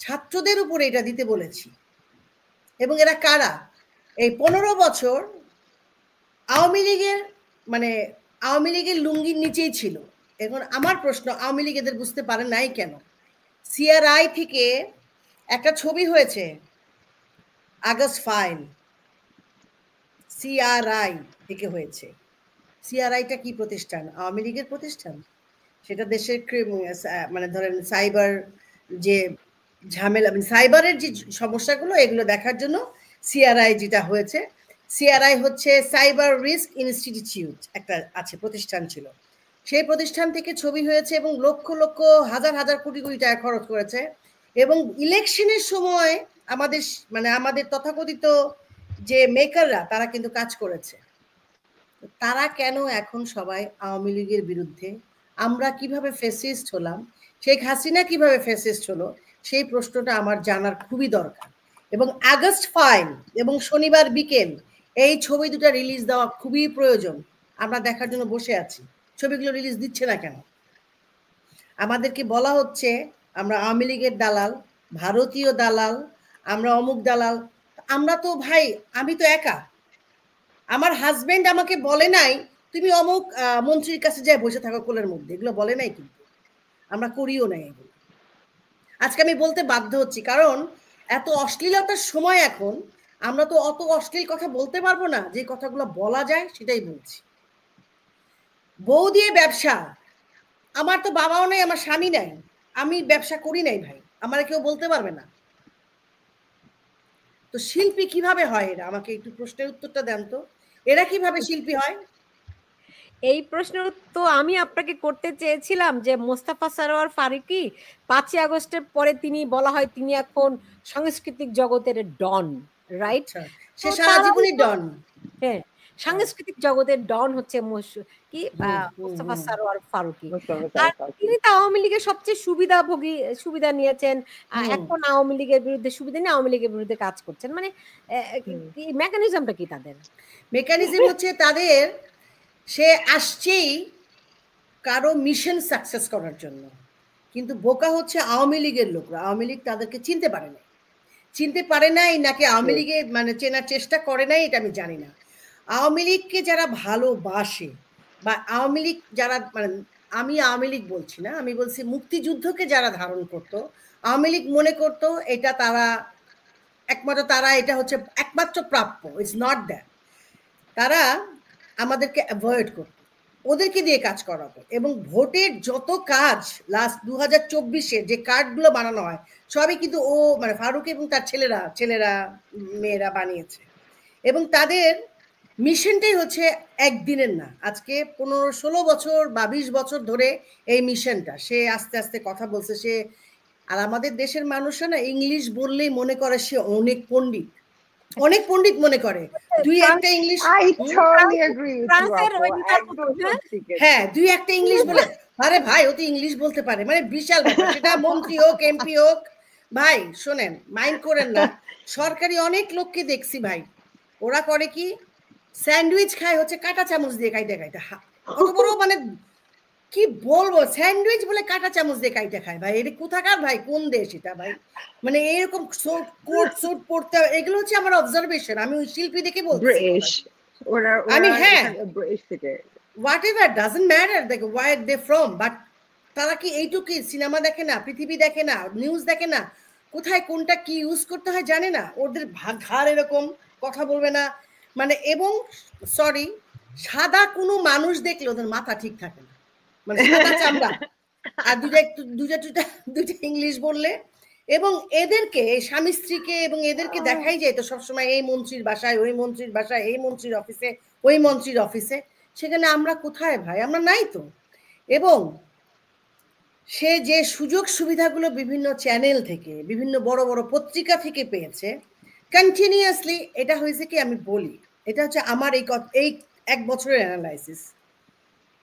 ছাত্রদের উপরে এটা দিতে বলেছি। এবং এরা কারা? এই 15 বছর আওয়ামী লীগের মানে আওয়ামী লীগের লুঙ্গির নিচেই ছিল। এখন আমার প্রশ্ন, আওয়ামী লীগ এদের বুঝতে পারে নাই কেন? সিআরআই থেকে একটা ছবি হয়েছে, আগস্ট ফাইল, সিআরআই থেকে হয়েছে। সিআরআইটা কি প্রতিষ্ঠান? আওয়ামী লীগের প্রতিষ্ঠান। সেটা দেশের মানে ধরেন সাইবার যে ঝামেলা, সাইবারের যে সমস্যাগুলো এগুলো দেখার জন্য সিআরআই যেটা হয়েছে। সিআরআই হচ্ছে সাইবার রিস্ক ইনস্টিটিউট, একটা আছে, প্রতিষ্ঠান ছিল। সেই প্রতিষ্ঠান থেকে ছবি হয়েছে এবং লক্ষ লক্ষ হাজার হাজার কোটি কোটি টাকা খরচ করেছে। এবং ইলেকশনের সময় আমাদের মানে আমাদের তথাকথিত যে মেকাররা তারা কিন্তু কাজ করেছে। তারা কেন এখন সবাই আওয়ামী লীগের বিরুদ্ধে? আমরা কিভাবে ফ্যাসিস্ট হলাম, শেখ হাসিনা কিভাবে ফ্যাসিস্ট হলো, সেই প্রশ্নটা আমার জানার খুবই দরকার। এবং আগস্ট ফাইল এবং শনিবার বিকেল এই ছবি দুটো রিলিজ দেওয়া খুবই প্রয়োজন। আমরা দেখার জন্য বসে আছি, ছবিগুলো রিলিজ দিচ্ছে না কেন? আমাদেরকে বলা হচ্ছে আমরা আওয়ামী লীগের দালাল, ভারতীয় দালাল, আমরা অমুক দালাল। আমরা তো ভাই, আমি তো একা। আমার হাজবেন্ড আমাকে বলে নাই তুমি অমুক মন্ত্রীর কাছে যায় বসে থাকো কোলের মধ্যে, এগুলো বলে নাই, কিন্তু আমরা করিও নাই এগুলো। আজকে আমি বলতে বাধ্য হচ্ছি, কারণ এত অশ্লীলতার সময় এখন, আমরা তো অত অশ্লীল কথা বলতে পারবো না, যে কথাগুলো বলা যায় সেটাই বলছি। বউ দিয়ে ব্যবসা, আমার তো বাবাও নাই, আমার স্বামী নাই, আমি ব্যবসা করি নাই ভাই, আমার কেউ বলতে পারবে না। তো শিল্পী কিভাবে হয় এরা? আমাকে একটু প্রশ্নের উত্তরটা দেন তো, এরা কিভাবে শিল্পী হয়? এই প্রশ্ন তো আমি আপনাকে করতে চেয়েছিলাম যে মোস্তফা সরোয়ার ফারুকী 5ই আগস্টের পরে তিনি বলা হয় তিনি এখন সাংস্কৃতিক জগতের ডন, রাইট? আচ্ছা, সে সারা জীবনই ডন। হ্যাঁ, সাংস্কৃতিক জগতের ডন হচ্ছে কি মোস্তফা সরোয়ার ফারুকী। আর তিনি তো আওয়ামী লীগের সবচেয়ে সুবিধাভোগী, সুবিধা নিয়েছেন। এখন আওয়ামী লীগের বিরুদ্ধে সুবিধা নিয়ে আওয়ামী লীগের বিরুদ্ধে কাজ করছেন। মানে মেকানিজমটা কি তাদের? মেকানিজম হচ্ছে তাদের, সে আসছেই কারো মিশন সাকসেস করার জন্য। কিন্তু বোকা হচ্ছে আওয়ামী লীগের লোকরা। আওয়ামী লীগ তাদেরকে চিনতে পারে নাই, চিনতে পারে নাই নাকি আওয়ামী লীগে মানে চেনার চেষ্টা করে নাই, এটা আমি জানি না। আওয়ামী লীগকে যারা ভালোবাসে বা আওয়ামী লীগ যারা মানে, আমি আওয়ামী লীগ বলছি না, আমি বলছি মুক্তিযুদ্ধকে যারা ধারণ করত, আওয়ামী লীগ মনে করত এটা তারা একমাত্র, তারা এটা হচ্ছে একমাত্র প্রাপ্য। It's not that. তারা আমাদেরকে অ্যাভয়েড করত, ওদেরকে দিয়ে কাজ করাতো। এবং ভোটের যত কাজ লাস্ট 2024-এ যে কার্ডগুলো বানানো হয় সবই কিন্তু ও মানে ফারুক এবং তার ছেলেরা মেয়েরা বানিয়েছে। এবং তাদের মিশনটাই হচ্ছে একদিনের না, আজকে 15-16 বছর বা 20 বছর ধরে এই মিশনটা। সে আস্তে আস্তে কথা বলছে সে। আর আমাদের দেশের মানুষরা না ইংলিশ বললেই মনে করে সে অনেক পণ্ডিত, অনেক পণ্ডিত মনে করে। দুই একটা ইংলিশ, হ্যাঁ দুই একটা ইংলিশ বলে, আরে ভাই ও তো ইংলিশ বলতে পারে, মানে বিশাল ব্যাপার। সেটা মন্ত্রী হোক, এমপি হোক। ভাই শোনেন, মাইন্ড করেন না, সরকারি অনেক লোককে দেখছি ভাই, ওরা করে কি স্যান্ডউইচ খায় হচ্ছে কাঁটা চামচ দিয়ে, কাইটা কাইটা কত বড় মানে কি বলবো, স্যান্ডউইচ বলে কাঁটা চামচ দিয়ে কাইটা খায় ভাই। এটা কোথাকার ভাই, কোন দেশ এটা ভাই? মানে এরকম কোট সুট পড়তে, এগুলো হচ্ছে আমার অবজারভেশন, আমি ওই শিল্পী দেখে বলতেছি ব্রিটিশ, কথাগুলো। ওরা আমি ওরা হ্যাঁ, এখানে ব্রিটিশ থেকে। whatever doesn't matter like where they from, but তারা কি এইটুকু সিনেমা দেখে না, পৃথিবী দেখে না, নিউজ দেখে না, কোথায় কোনটা কি ইউজ করতে হয় জানে না? ওদের ঘাড় এরকম, কথা বলবে না মানে। এবং সরি, সাদা কোনো মানুষ দেখলে ওদের মাথা ঠিক থাকে না, মানে সাদা চামড়া, আর দুইটা ইংলিশ বললে। এবং এদেরকে স্বামী স্ত্রীকে এবং এদেরকে দেখাই যায় তো সবসময় এই মন্ত্রীর বাসায়, ওই মন্ত্রীর বাসায়, এই মন্ত্রীর অফিসে, ওই মন্ত্রীর অফিসে। সেখানে আমরা কোথায় ভাই? আমরা নাই তো। এবং সে যে সুযোগ সুবিধাগুলো বিভিন্ন চ্যানেল থেকে, বিভিন্ন বড় বড় পত্রিকা থেকে পেয়েছে কন্টিনিউয়াসলি, এটা হয়েছে কি আমি বলি, এটা হচ্ছে আমার এই 1 বছরের অ্যানালাইসিস।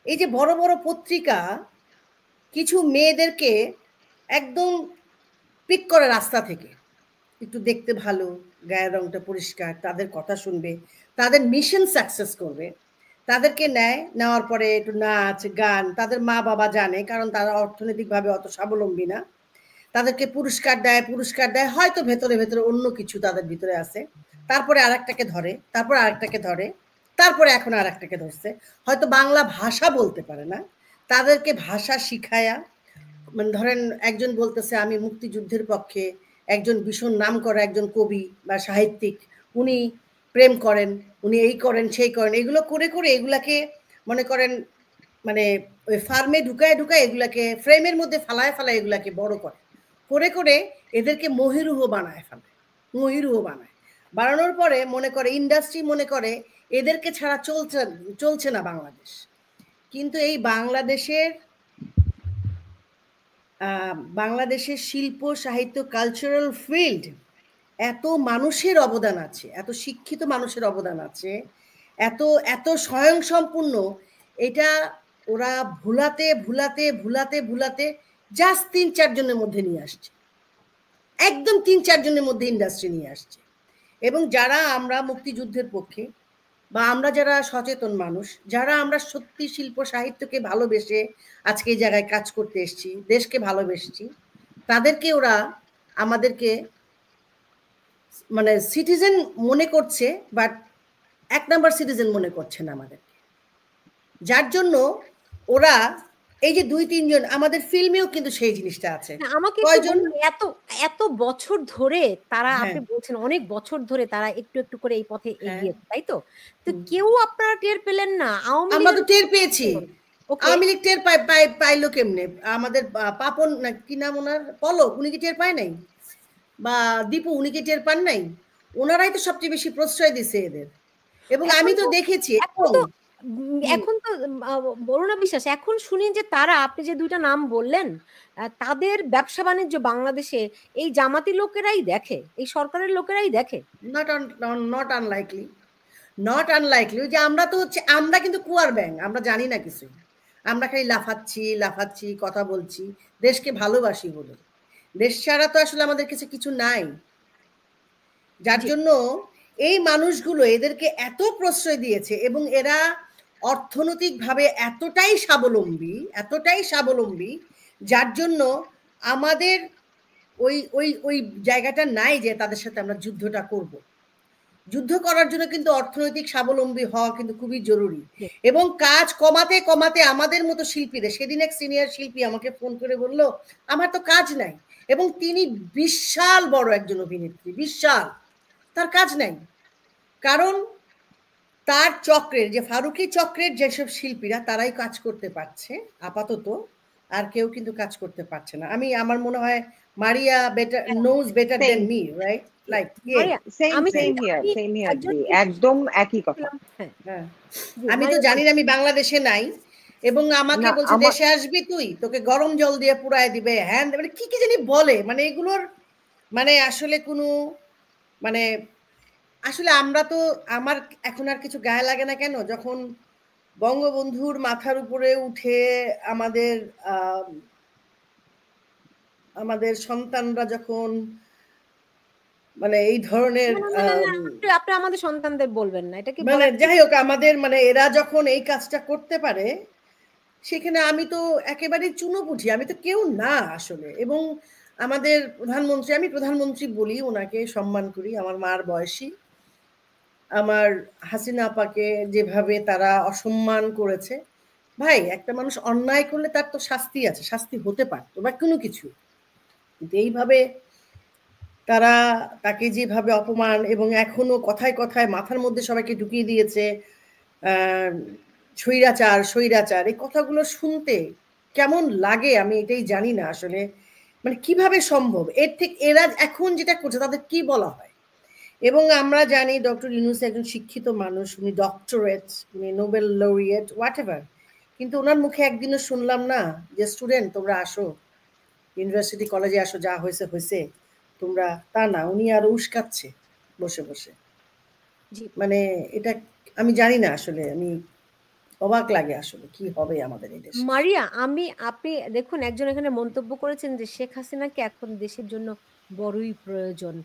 এই যে বড় বড় পত্রিকা কিছু মেয়েদেরকে একদম পিক করে রাস্তা থেকে, একটু দেখতে ভালো, গায়ের রংটা পরিষ্কার, তাদের কথা শুনবে, তাদের মিশন সাকসেস করবে, তাদেরকে নেওয়ার পরে একটু নাচ গান, তাদের মা বাবা জানে, কারণ তারা অর্থনৈতিকভাবে অত স্বাবলম্বী না, তাদেরকে পুরস্কার দেয়, হয়তো ভেতরে ভেতরে অন্য কিছু তাদের ভিতরে আছে। তারপরে আরেকটাকে ধরে, তারপরে আরেকটাকে ধরে, তারপরে এখন আরেকটাকে ধরছে, হয়তো বাংলা ভাষা বলতে পারে না, তাদেরকে ভাষা শিখায়া, মানে ধরেন একজন বলতেছে আমি মুক্তিযুদ্ধের পক্ষে, একজন ভীষণ নাম করা একজন কবি বা সাহিত্যিক, উনি প্রেম করেন, উনি এই করেন সেই করেন, এগুলো করে করে এগুলাকে মনে করেন মানে ওই ফার্মে ঢুকায় এগুলাকে ফ্রেমের মধ্যে ফালায় এগুলাকে বড় করে করে করে এদেরকে মহিরুহ বানায় ফেলায়, মহিরুহ বানায়। বানানোর পরে মনে করে ইন্ডাস্ট্রি মনে করে এদেরকে ছাড়া চলছে না বাংলাদেশ। কিন্তু এই বাংলাদেশের শিল্প সাহিত্য কালচারাল ফিল্ড, এত মানুষের অবদান আছে, এত শিক্ষিত মানুষের অবদান আছে, এত এত স্বয়ংসম্পূর্ণ, এটা ওরা ভুলাতে জাস্ট ৩-৪ জনের মধ্যে নিয়ে আসছে, একদম ৩-৪ জনের মধ্যে ইন্ডাস্ট্রি নিয়ে আসছে। এবং যারা আমরা মুক্তিযুদ্ধের পক্ষে বা আমরা যারা সচেতন মানুষ, যারা আমরা সত্যি শিল্প সাহিত্যকে ভালোবেসে আজকে এই জায়গায় কাজ করতে এসেছি, দেশকে ভালোবেসেছি, তাদেরকে ওরা আমাদেরকে মানে সিটিজেন মনে করছে, বাট ১ নাম্বার সিটিজেন মনে করছে না আমাদেরকে। যার জন্য ওরা এই যে ২-৩ জন, আমাদের ফিল্মেও কিন্তু সেই জিনিসটা আছে। আমাকে একটু কয়জন বলুন, এত এত বছর ধরে তারা, হ্যাঁ, আপনি বলছেন অনেক বছর ধরে তারা একটু একটু করে এই পথে হ্যাঁ, এগিয়েছে, তাই তো? তো কেউ আপনারা টের পেলেন না? আওয়ামী আমরা লীগের তো টের পেয়েছি। ওকে, আওয়ামী লীগ টের পাইলো কেমনে? আমাদের পাপন না কি নাম ওনার, পলক, উনি কি টের পায় নাই? বা দীপু, উনি কি টের পান নাই? ওনারাই তো সবচেয়ে বেশি প্রশ্রয় দিছে এদের। এবং এখন আমি তো তো দেখেছি। এখন তো এখন তো বরুণা বিশ্বাস, এখন শুনি যে তারা, আপনি যে ২টা নাম বললেন, তাদের ব্যবসা বাণিজ্য বাংলাদেশে এই জামাতি লোকেরাই দেখে, এই সরকারের লোকেরাই দেখে। Not unlikely, not unlikely. যে আমরা তো হচ্ছে, আমরা কিন্তু কুয়ার ব্যাং, আমরা জানি না কিছু, আমরা খালি লাফাচ্ছি কথা বলছি, দেশকে ভালোবাসি বলে। দেশ ছাড়া তো আসলে আমাদের কাছে কিছু নাই। যার জি, জন্য এই মানুষগুলো এদেরকে এত প্রশ্রয় দিয়েছে, এবং এরা অর্থনৈতিকভাবে এতটাই স্বাবলম্বী, যার জন্য আমাদের ওই ওই ওই জায়গাটা নাই যে তাদের সাথে আমরা যুদ্ধটা করব। যুদ্ধ করার জন্য কিন্তু অর্থনৈতিক স্বাবলম্বী হওয়া কিন্তু খুবই জরুরি। জি। এবং কাজ কমাতে আমাদের মতো শিল্পীদের, সেদিন এক সিনিয়র শিল্পী আমাকে ফোন করে বলল আমার তো কাজ নাই, এবং তিনি বিশাল বড় একজন অভিনেত্রী, বিশাল, তার কাজ নাই। কারণ তার চক্রের, যে ফারুকী চক্রের যেসব শিল্পীরা, তারাই কাজ করতে পারছে আপাতত, আর কেউ কিন্তু কাজ করতে পারছে না। আমার মনে হয় মারিয়া নোজ বেটার দেন সেম মি, রাইট? লাইক মারিয়া, সেম আমি সেম কিন্তু হিয়ার, আমি সেম হিয়ার একজন দি, শিল্পী একদম একই কথা। ছিলাম। হ্যাঁ, হ্যাঁ, জি, আমি তো মারিয়া জানি বলুন। না, আমি বাংলাদেশে নাই, এবং আমাকে না বলছে আমার দেশে আসবি তুই, তোকে গরম জল দিয়ে পুরায় দিবে, হ্যাঁ, মানে কি কি জানি বলে, মানে এগুলোর মানে আসলে কোনো মানে আসলে আমরা তো, আমার এখন আর কিছু গায়ে লাগে না কেন, যখন বঙ্গবন্ধুর মাথার উপরে উঠে আমাদের আমাদের সন্তানরা যখন মানে এই ধরনের না, না, না, না, আপনি আমাদের সন্তানদের বলবেন না। এটা কি মানে বলা ঠিক? যাই হোক আমাদের মানে এরা যখন এই কাজটা করতে পারে সেখানে আমি তো একেবারেই চুনোপুঁটি, আমি তো কেউ না আসলে। এবং আমাদের প্রধানমন্ত্রী, আমি প্রধানমন্ত্রী বলি, ওনাকে সম্মান করি, আমার মার বয়সী। আমার হাসিনা আপাকে যেভাবে তারা অসম্মান করেছে, ভাই একটা মানুষ অন্যায় করলে তার তো শাস্তি আছে, শাস্তি হতে পারতো বা কোনো কিছু, কিন্তু এইভাবে তারা তাকে যেভাবে অপমান এবং এখনো কথায় কথায় মাথার মধ্যে সবাইকে ঢুকিয়ে দিয়েছে আহ, স্বৈরাচার স্বৈরাচার, এই কথাগুলো শুনতে কেমন লাগে আমি এটাই জানি না আসলে। মানে কিভাবে সম্ভব, এর থেকে এরা এখন যেটা করছে তাদের কি বলা হয়? এবং আমরা জানি ডক্টর ইউনূস একজন শিক্ষিত মানুষ, উনি ডক্টরেট, উনি নোবেল লরিয়েট, হোয়াট এভার, কিন্তু ওনার মুখে একদিনও শুনলাম না যে স্টুডেন্ট তোমরা আসো, ইউনিভার্সিটি কলেজে আসো, যা হয়েছে হয়েছে, তোমরা, তা না, উনি আরো উস্কাচ্ছে বসে বসে। জি। মানে এটা আমি জানি না আসলে, আমি অবাক লাগে আসলে কি হবে আমাদের এই দেশে। মারিয়া, আপনি দেখুন, একজন এখানে মন্তব্য করেছেন যে শেখ হাসিনাকে এখন দেশের জন্য বড়ই প্রয়োজন।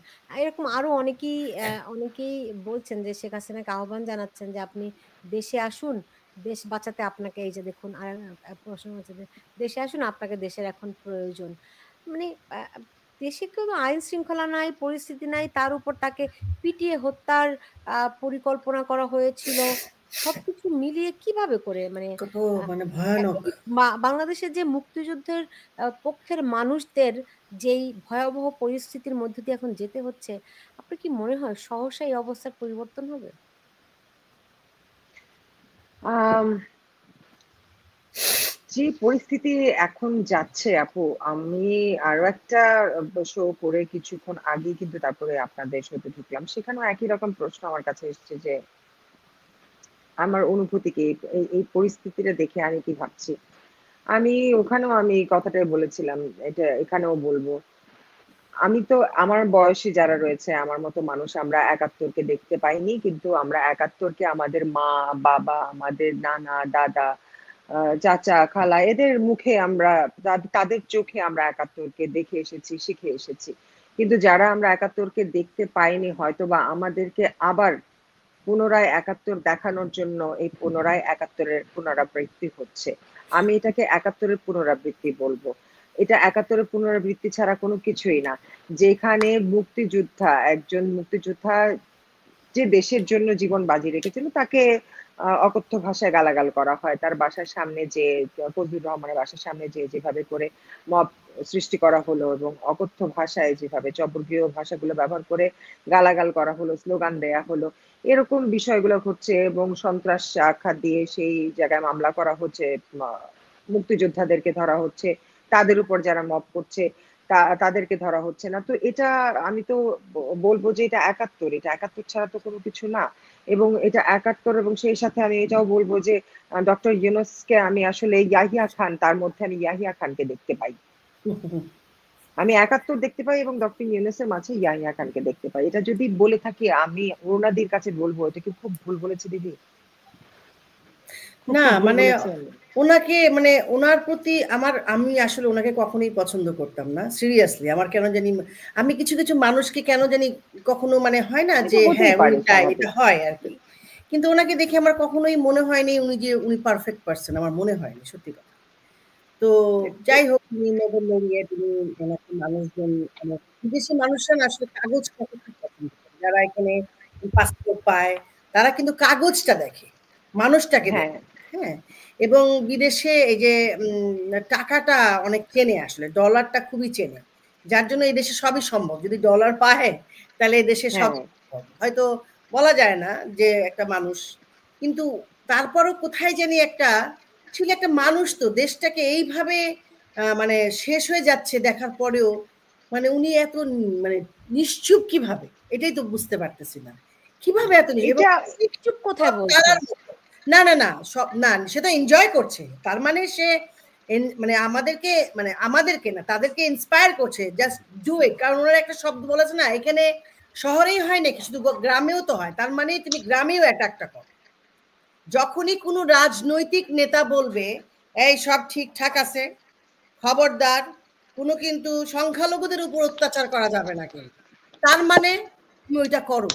এরকম আরো অনেকেই বলছেন যে শেখ হাসিনাকে আহ্বান জানাচ্ছেন যে আপনি দেশে আসুন, দেশ বাঁচাতে আপনাকে, এই যে দেখুন, আর প্রশ্ন হচ্ছে যে দেশে আসুন, আপনাকে দেশের এখন প্রয়োজন। মানে দেশে কোনো আইন শৃঙ্খলা নাই, পরিস্থিতি নাই, তার উপর তাকে পিটিয়ে হত্যার পরিকল্পনা করা হয়েছিল। সবকিছু মিলিয়ে কিভাবে করে, মানে কত আ মানে ভয়ানক। একেই বাংলাদেশের যে মুক্তিযুদ্ধের পক্ষের মানুষদের যেই ভয়াবহ পরিস্থিতির মধ্য দিয়ে এখন যেতে হচ্ছে, আপনার কি মনে হয় সহসা এই অবস্থার পরিবর্তন হবে? আম যে পরিস্থিতি এখন যাচ্ছে আপু, আমি আরো একটা শো করে কিছুক্ষণ আগেই কিন্তু তারপরে আপনাদের শোতে ঢুকলাম। সেখানেও একই রকম প্রশ্ন আমার কাছে এসছে যে আমার অনুভূতি কি? এই পরিস্থিতিটা দেখে আমি কি ভাবছি? ওখানেও আমি এই কথাটাই বলেছিলাম। এটা এখানেও বলব। আমি তো আমার বয়সী যারা রয়েছে, আমার মতো মানুষ, আমরা ৭১ কে দেখতে পাইনি। কিন্তু আমরা ৭১ কে আমাদের মা, বাবা, আমাদের নানা, দাদা, চাচা, খালা এদের মুখে আমরা, তাদের চোখে আমরা ৭১ কে দেখে এসেছি, শিখে এসেছি। কিন্তু যারা আমরা ৭১ কে দেখতে পাইনি, হয়তোবা আমাদেরকে আবার পুনরায় ৭১ দেখানোর জন্য এই পুনরায় ৭১ এর পুনরাবৃত্তি হচ্ছে। আমি এটাকে ৭১ এর পুনরাবৃত্তি বলব। এটা ৭১ এর পুনরাবৃত্তি ছাড়া কোনো কিছুই না। যেখানে একজন মুক্তিযোদ্ধা যে দেশের জন্য জীবন বাজি রেখেছিল তাকে অকথ্য ভাষায় গালাগাল করা হয়। তার বাসার সামনে ফজলুর রহমানের বাসার সামনে যেভাবে করে মব সৃষ্টি করা হলো এবং অকথ্য ভাষায় যেভাবে চবর্গীয় ভাষাগুলো ব্যবহার করে গালাগাল করা হলো, স্লোগান দেয়া হলো। এরকম বিষয়গুলো ঘটছে এবং সন্ত্রাস আখ্যা দিয়ে সেই জায়গায় মামলা করা হচ্ছে। মা মুক্তিযোদ্ধাদেরকে ধরা হচ্ছে। তাদের উপর যারা মব করছে তাদেরকে ধরা হচ্ছে না। তো এটা আমি তো বলব যে এটা ৭১, এটা ৭১ ছাড়া তো কোনো কিছু না। এবং এটা ৭১ এবং সেই সাথে আমি এটাও বলব যে ডক্টর ইউনূসকে আমি আসলে ইয়াহিয়া খান, তার মধ্যে আমি ইয়াহিয়া খানকে দেখতে পাই। আমি ৭১ দেখতে পাই এবং ডক্টর ইউনূসের মাঝে ইয়াহিয়া খানকে দেখতে পাই। এটা যদি বলে থাকি আমি অরুণাদির কাছে বলব, এটা কি খুব ভুল বলেছি দিদি? না খুব ভুল মানে বলেছি আমি? ওনাকে মানে ওনার প্রতি আমি আসলে ওনাকে কখনোই পছন্দ করতাম না, সিরিয়াসলি। আমার কেন জানি, আমি কিছু কিছু মানুষকে কেন জানি কখনো, মানে হয় না এটা যে হতেই হ্যাঁ উনি পারে, তাই, এটা স্বাভাবিক। হয় আর কি। কিন্তু ওনাকে দেখে আমার কখনোই মনে হয়নি উনি পারফেক্ট পারসন, আমার মনে হয়নি, সত্যি কথা। তো যাই হোক, উনি নোবেল লরিয়েট, উনি ওনাকে মানুষজন, মানে বিদেশি মানুষরা না আসলে কাগজ কত খুব পছন্দ করে, যারা এখানে পাসপোর্ট পায় তারা কিন্তু কাগজটা দেখে, মানুষটাকে হ্যাঁ, দেখে। হ্যাঁ, এবং বিদেশে এই যে টাকাটা অনেক চেনে, আসলে ডলারটা খুবই চেনে, যার জন্য এই দেশে সবই সম্ভব। যদি ডলার পায় তাহলে এই দেশে সব হ্যাঁ। সম্ভব। হয়তো বলা যায় না যে একটা মানুষ, কিন্তু তারপরও কোথায় জানি একটা ছিল, একটা মানুষ তো দেশটাকে এইভাবে মানে শেষ হয়ে যাচ্ছে দেখার পরেও, মানে উনি এত মানে নিশ্চুপ কিভাবে, এটাই তো বুঝতে পারতেছি না। কিভাবে এত এবং এটা চুপ কোথায় সব বলছেন? তারার মতো। না, না, না, সব না, সে তো এনজয় করছে। তার মানে সে মানে আমাদেরকে না, তাদেরকে ইন্সপায়ার করছে, জাস্ট ডু ইট। কারণ ওনারা একটা শব্দ বলেছে না, এখানে শহরেই হয় নাকি, শুধু গ্রামেও তো হয়। তার মানে তুমি গ্রামেও অ্যাটাকটা করো। যখনই কোনো রাজনৈতিক নেতা বলবে এই সব ঠিকঠাক আছে, খবরদার, কোনো কিন্তু সংখ্যালঘুদের উপর অত্যাচার করা যাবে না কিন্তু, তার মানে তুমি ওইটা করো।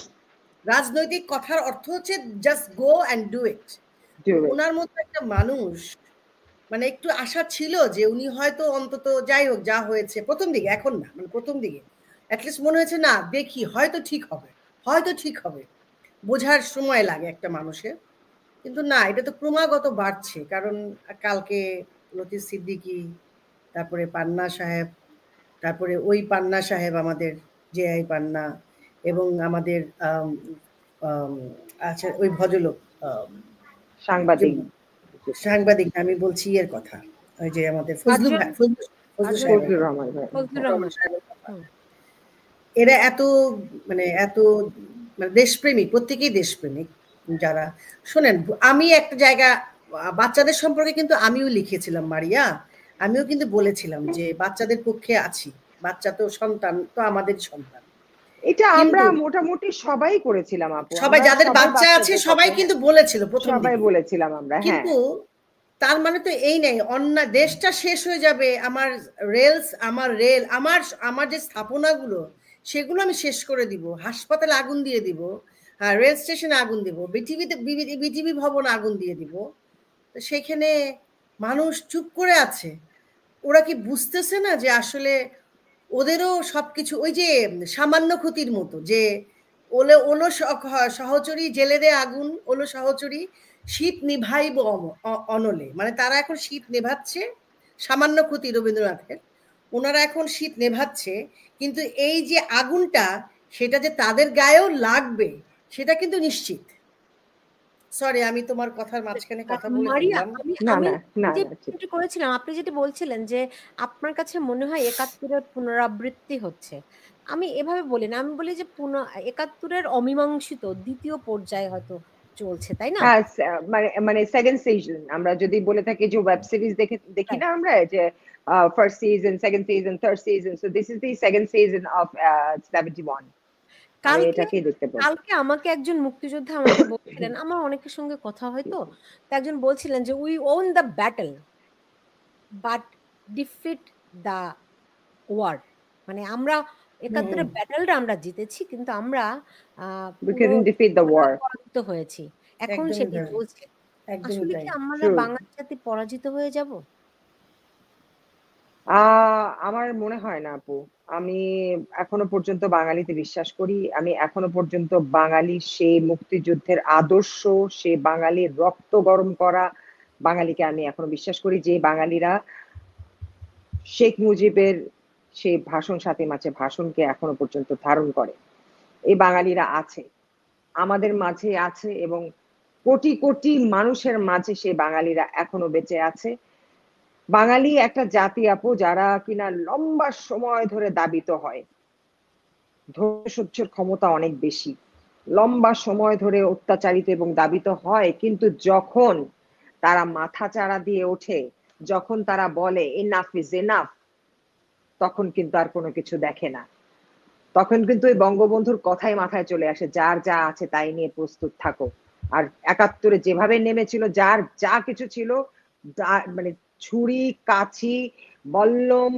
রাজনৈতিক কথার অর্থ হচ্ছে just go and do it. ওনার মতো একটা মানুষ, মানে একটু আশা ছিল যে উনি হয়তো অন্তত যাই হোক যা হয়েছে প্রথম দিকে, এখন না, মানে প্রথম দিকে অ্যাটলিস্ট মনে হয়েছে না দেখি হয়তো ঠিক হবে, হয়তো ঠিক হবে, বোঝার সময় লাগে একটা মানুষের। কিন্তু না, এটা তো ক্রমাগত বাড়ছে। কারণ কালকে লতিফ সিদ্দিকী, তারপরে পান্না সাহেব, তারপরে ওই পান্না সাহেব আমাদের জেআই পান্না, এবং আমাদের আচ্ছা ওই ভদ্রলোক সাংবাদিক সাংবাদিক আমি বলছি এর কথা, ওই যে আমাদের ফজলু ভাই, ফজলু ফজলুর রহমান ভাই। সাহেবের কথা। এরা এত মানে এত মানে দেশপ্রেমিক, প্রত্যেকেই দেশপ্রেমিক যারা। শোনেন, আমি একটা জায়গা বাচ্চাদের সম্পর্কে কিন্তু আমিও লিখেছিলাম মারিয়া, আমিও কিন্তু বলেছিলাম যে বাচ্চাদের পক্ষে আছি, বাচ্চা তো সন্তান, তো আমাদের সন্তান। এটা আমরা মোটামুটি সবাই করেছিলাম আপু, সবাই যাদের বাচ্চা আছে সবাই কিন্তু বলেছিল প্রথম দিকে, সবাই বলেছিলাম আমরা। কিন্তু তার মানে তো এই নেই অন্য দেশটা শেষ হয়ে যাবে, আমার রেলস, আমার রেল, আমার যে স্থাপনাগুলো সেগুলো আমি শেষ করে দিব, হাসপাতালে আগুন দিয়ে দিব, রেল স্টেশনে আগুন দিব, বিটিভি ভবন আগুন দিয়ে দিব। তো সেখানে মানুষ চুপ করে আছে। ওরা কি বুঝতেছে না যে আসলে ওদেরও সবকিছু ওই যে সামান্য ক্ষতির মতো, যে ওলো সহচরী জেলে দে আগুন, ওলো সহচরী শীত নিভাইব অনলে, মানে তারা এখন শীত নেভাচ্ছে, সামান্য ক্ষতি রবীন্দ্রনাথের, ওনারা এখন শীত নেভাচ্ছে, কিন্তু এই যে আগুনটা সেটা যে তাদের গায়েও লাগবে সেটা কিন্তু নিশ্চিত। সরি, আমি তোমার কথার মাঝখানে কথা বলে দিলাম। আমি করেছিলাম, আপনি যেটা বলছিলেন যে আপনার কাছে মনে হয় ৭১-এর পুনরাবৃত্তি হচ্ছে, আমি এভাবে বলি না, আমি বলি যে ৭১-এর অমীমাংসিত দ্বিতীয় পর্যায়ে হয়তো চলছে, তাই না? মানে সেকেন্ড সিজন, আমরা যদি বলে থাকি যে ওয়েব সিরিজ দেখি না আমরা, যে first season, second season, third season, so this is the second season of 71। কালকে আমাকে একজন মুক্তিযোদ্ধা আমাকে বলছিলেন, আমার অনেকের সঙ্গে কথা হয়তো, তো একজন বলছিলেন যে we won the battle but defeat the war, মানে আমরা ৭১-এর ব্যাটলটা আমরা জিতেছি কিন্তু আমরা পরাজিত হয়েছি, এখন সেটি চলছে। আসলে কি আমরা বাঙালি জাতি পরাজিত হয়ে যাব? আমার মনে হয় না আপু, আমি এখনো পর্যন্ত বাঙালিতে বিশ্বাস করি, আমি এখনো পর্যন্ত বাঙালি সে মুক্তিযুদ্ধের আদর্শ, সে বাঙালির রক্ত গরম করা বাঙালিকে আমি এখনো বিশ্বাস করি, যে বাঙালিরা শেখ মুজিবের সেই ভাষণ, ৭ই মার্চের ভাষণকে এখনো পর্যন্ত ধারণ করে। এই বাঙালিরা আছে, আমাদের মাঝে আছে, এবং কোটি কোটি মানুষের মাঝে সেই বাঙালিরা এখনো বেঁচে আছে। বাঙালি একটা জাতি আপু, যারা কিনা লম্বা সময় ধরে দাবিত হয়, ধৈর্য সহ্যের ক্ষমতা অনেক বেশি, লম্বা সময় ধরে অত্যাচারিত এবং দাবিত হয়, কিন্তু যখন তারা মাথা চাড়া দিয়ে ওঠে, যখন তারা বলে এনাফ ইজ এনাফ, তখন কিন্তু আর কোনো কিছু দেখে না, তখন কিন্তু ওই বঙ্গবন্ধুর কথাই মাথায় চলে আসে, যার যা আছে তাই নিয়ে প্রস্তুত থাকো। আর ৭১-এ যেভাবে নেমেছিল, যার যা কিছু ছিল, মানে ছুরি, কাছি, বল্লম,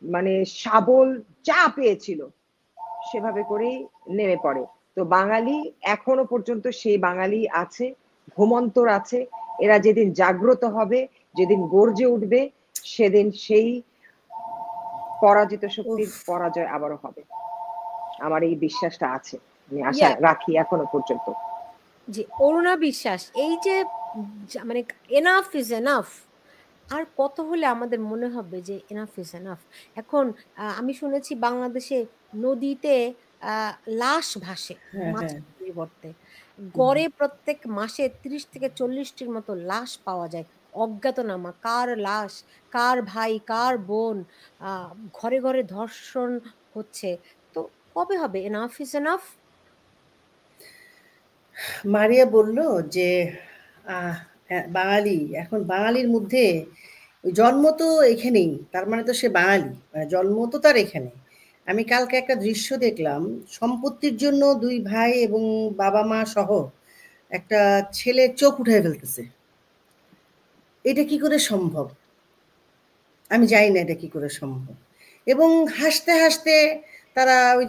মানে শাবল, যা পেয়েছিল সেভাবে করেই নেমে পড়ে। তো বাঙালি এখনো পর্যন্ত সেই বাঙালি আছে, ঘুমন্তর আছে। এরা যেদিন জাগ্রত হবে, যেদিন গর্জে উঠবে, সেদিন সেই পরাজিত শক্তির পরাজয় আবারও হবে। আমার এই বিশ্বাসটা আছে, আমি আশা রাখি এখনো পর্যন্ত। জি, অরুণা বিশ্বাস, এই যে মানে এনাফ ইজ এনাফ, আর কত হলে আমাদের মনে হবে যে এনাফ ইজ এনাফ? এখন আমি শুনেছি বাংলাদেশে নদীতে লাশ ভাসে মাছের পরিবর্তে, গড়ে প্রত্যেক মাসে ৩০ থেকে ৪০টির মতো লাশ পাওয়া যায়, অজ্ঞাতনামা, কার লাশ, কার ভাই, কার বোন, ঘরে ঘরে ধর্ষণ হচ্ছে। তো কবে হবে এনাফ ইজ এনাফ? মারিয়া বলল যে বাঙালি, এখন বাঙালির মধ্যে জন্ম তো এখানেই, তার মানে তো সে বাঙালি, মানে জন্ম তো তার এখানে। আমি কালকে একটা দৃশ্য দেখলাম, সম্পত্তির জন্য দুই ভাই এবং বাবা মা সহ একটা ছেলে চোখ উঠায় ফেলতেছে। এটা কি করে সম্ভব? আমি জানি না এটা কি করে সম্ভব। এবং হাসতে হাসতে তারা ওই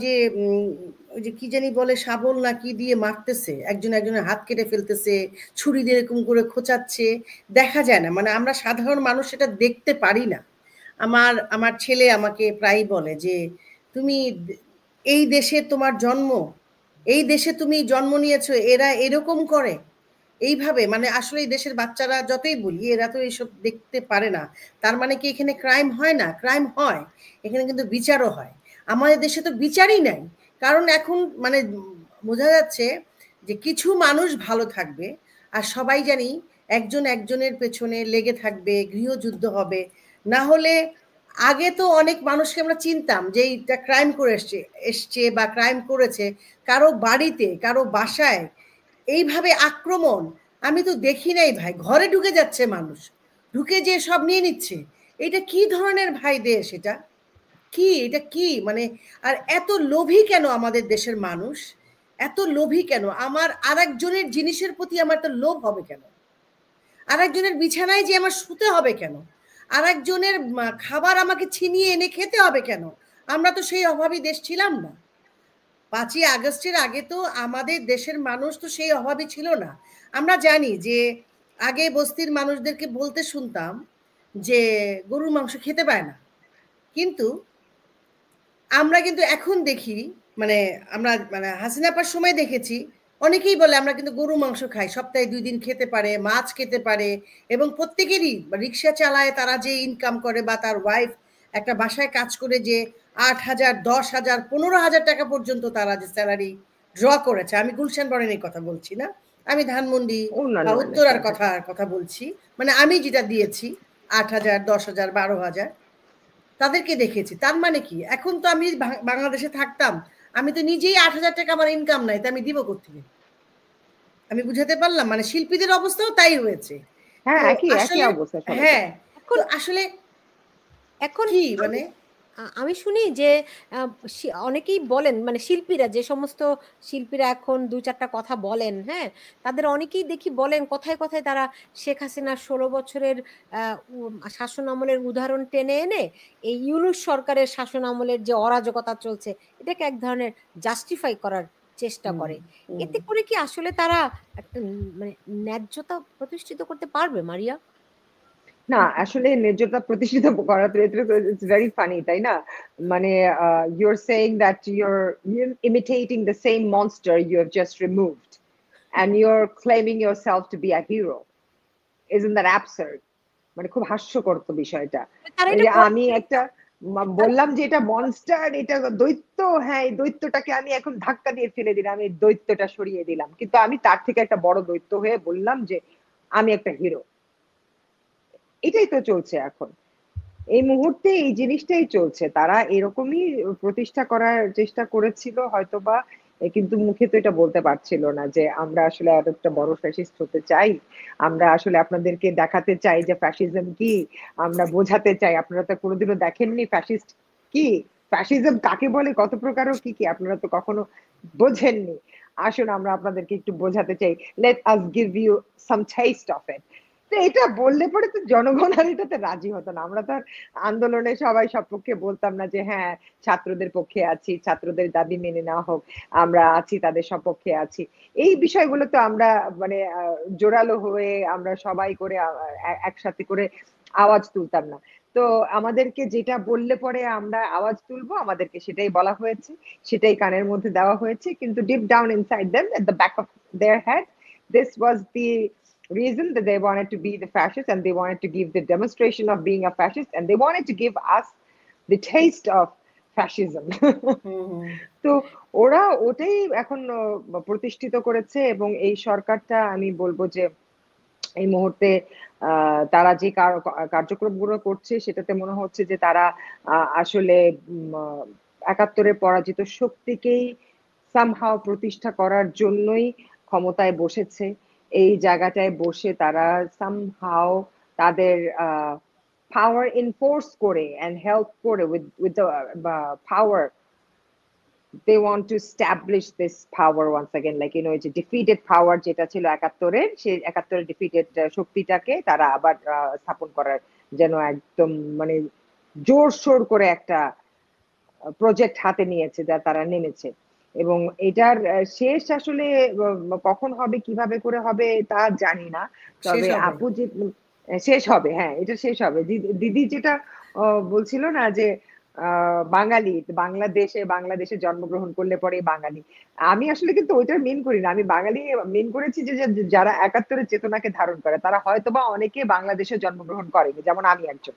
যে কি জানি বলে শাবল না কি দিয়ে মারতেছে, একজন একজনের হাত কেটে ফেলতেছে, ছুরি দিয়ে এরকম করে খোঁচাচ্ছে, দেখা যায় না, মানে আমরা সাধারণ মানুষ সেটা দেখতে পারি না। আমার ছেলে আমাকে প্রায়ই বলে যে তুমি এই দেশে তোমার জন্ম, এই দেশে তুমি জন্ম নিয়েছো, এরা এরকম করে এইভাবে, মানে আসলে এই দেশের বাচ্চারা যতই বলি এরা তো এইসব দেখতে পারে না। তার মানে কি এখানে ক্রাইম হয় না? ক্রাইম হয়, এখানে কিন্তু বিচারও হয়। আমাদের দেশে তো বিচারই নাই, কারণ এখন মানে বোঝা যাচ্ছে যে কিছু মানুষ ভালো থাকবে আর সবাই জানি একজন একজনের পেছনে লেগে থাকবে, গৃহযুদ্ধ হবে। না হলে আগে তো অনেক মানুষকে আমরা চিনতাম যে এইটা ক্রাইম করে এসছে বা ক্রাইম করেছে, কারো বাড়িতে কারো বাসায় এইভাবে আক্রমণ আমি তো দেখি নাই ভাই। ঘরে ঢুকে যাচ্ছে মানুষ, ঢুকে যে সব নিয়ে নিচ্ছে। এটা কি ধরনের ভাই দেশ? এটা কি, এটা কি মানে? আর এত লোভী কেন আমাদের দেশের মানুষ? এত লোভী কেন? আমার আরেকজনের জিনিসের প্রতি আমার তো লোভ হবে কেন? আরেকজনের বিছানায় যে আমার শুতে হবে কেন? আরেকজনের খাবার আমাকে ছিনিয়ে এনে খেতে হবে কেন? আমরা তো সেই অভাবী দেশ ছিলাম না। 5ই আগস্টের আগে তো আমাদের দেশের মানুষ তো সেই অভাবী ছিল না। আমরা জানি যে আগে বস্তির মানুষদেরকে বলতে শুনতাম যে গরুর মাংস খেতে পায় না, কিন্তু আমরা কিন্তু এখন দেখি, মানে আমরা মানে হাসিনা আপার সময় দেখেছি অনেকেই বলে আমরা কিন্তু গরু মাংস খাই, সপ্তাহে 2 দিন খেতে পারে, মাছ খেতে পারে। এবং প্রত্যেকেরই রিক্সা চালায়, তারা যে ইনকাম করে বা তার ওয়াইফ একটা বাসায় কাজ করে যে 8,000, 10,000, 15,000 টাকা পর্যন্ত তারা যে স্যালারি ড্র করেছে। আমি গুলশান বরেনের কথা বলছি না, আমি ধানমন্ডি বা অন্যান্য উত্তরার এলাকায়। কথা বলছি। মানে আমি যেটা দিয়েছি 8,000, 10,000, 12,000 তাদেরকে দেখেছি। তার মানে কি এখন তো আমি বাংলাদেশে থাকতাম, আমি তো নিজেই 8,000 টাকা আমার ইনকাম নাই, তা আমি দিব কোত্থেকে? আমি বুঝাতে পারলাম? মানে শিল্পীদের অবস্থাও তাই হয়েছে। হ্যাঁ, তো একই একই আসলে অবস্থা সবাইকে। হ্যাঁ, তো এখন আসলে এখন কি আমি মানে আমি শুনি যে অনেকেই বলেন, মানে শিল্পীরা, যে সমস্ত শিল্পীরা এখন 2-4টা কথা বলেন, হ্যাঁ, তাদের অনেকেই দেখি বলেন কথায় কথায় তারা শেখ হাসিনার 16 বছরের শাসন আমলের উদাহরণ টেনে এনে এই ইউনূস সরকারের শাসন আমলের যে অরাজকতা চলছে এটাকে এক ধরনের জাস্টিফাই করার চেষ্টা হুম, করে। হুম। এতে করে কি আসলে তারা একটা মানে ন্যায্যতা প্রতিষ্ঠিত করতে পারবে, মারিয়া? না, আসলে ন্যায্যতা প্রতিষ্ঠিত করা তো ইটস ভেরি ফানি, তাই না? মানে you're saying that you're imitating the same monster you have just removed and you're claiming yourself to be a hero. Isn't that absurd? মানে খুব হাস্যকর তো বিষয়টা। তারা এই এটা যে করে, আমি একটা তারা বললাম যে এটা মনস্টার, এটা দৈত্য, হ্যাঁ এই দৈত্যটাকে আমি এখন ধাক্কা দিয়ে ফেলে দিলাম, আমি দৈত্যটা সরিয়ে দিলাম, কিন্তু আমি তার থেকে একটা বড় দৈত্য হয়ে বললাম যে আমি একটা হিরো। এটাই তো চলছে এখন, এই মুহূর্তে এই জিনিসটাই চলছে। তারা এরকমই প্রতিষ্ঠা করার চেষ্টা করেছিল হয়তোবা, কিন্তু মুখে তো এটা বলতে পারছিল না যে আমরা আসলে আর একটা বড় ফ্যাসিস্ট হতে চাই, আমরা আসলে আপনাদেরকে দেখাতে চাই যে ফ্যাসিজম কি, আমরা বোঝাতে চাই। আপনারা তো কোনোদিনও দেখেননি ফ্যাসিস্ট কি, ফ্যাসিজম কাকে বলে, কত প্রকার ও কি কি আপনারা তো কখনো বোঝেননি। আসুন আমরা আপনাদেরকে একটু বোঝাতে চাই, let us give you some taste of it. তো এটা বললে পরে তো জনগণ আর এটাতে রাজি হতো না। আমরা তো আর আন্দোলনে সবাই সপক্ষে বলতাম না যে হ্যাঁ ছাত্রদের পক্ষে আছি, ছাত্রদের দাবি মেনে নেওয়া হোক, আমরা আছি, তাদের সপক্ষে আছি। এই বিষয়গুলো তো আমরা মানে জোরালো হয়ে আমরা সবাই করে একসাথে করে আওয়াজ তুলতাম না। তো আমাদেরকে যেটা বললে পরে আমরা আওয়াজ তুলবো, আমাদেরকে সেটাই বলা হয়েছে, সেটাই কানের মধ্যে দেওয়া হয়েছে, কিন্তু deep down inside them at the back of their head this was the reason that they wanted to be the fascists, and they wanted to give the demonstration of being a fascist, and they wanted to give us the taste of fascism. হুম, হুম। তো ওরা ওটাই এখন প্রতিষ্ঠিত করেছে, এবং এই সরকারটা আমি বলবো যে এই মুহূর্তে তারা যে কার্যক্রমগুলো করছে সেটাতে মনে হচ্ছে যে তারা আসলে 71-এ পরাজিত শক্তিকেই সামহাও প্রতিষ্ঠা করার জন্যই ক্ষমতায় বসেছে। এই জায়গাটায় বসে তারা সামহাও তাদের পাওয়ার এনফোর্স করে and help করে with the power, they want to establish this power once again, like যে defeated power যেটা ছিল 71-এর, সেই 71-এর defeated শক্তিটাকে তারা আবার স্থাপন করার যেন একদম মানে জোরশোর করে একটা প্রজেক্ট হাতে নিয়েছে, যা তারা নেমেছে। এবং এটার শেষ আসলে কখন হবে, কিভাবে করে হবে তা জানি না। শেষ তবে হবে। আপু যে শেষ হবে, হ্যাঁ এটা শেষ হবে। দিদি যেটা বলছিল না যে বাঙালি বাংলাদেশে জন্মগ্রহণ করলে পরে বাঙালি, আমি আসলে কিন্তু ওইটার মিন করি না। আমি বাঙালি মিন করেছি যে যারা ৭১-এর চেতনাকে ধারণ করে, তারা হয়তোবা অনেকে বাংলাদেশে জন্মগ্রহণ করেনি, যেমন আমি একজন।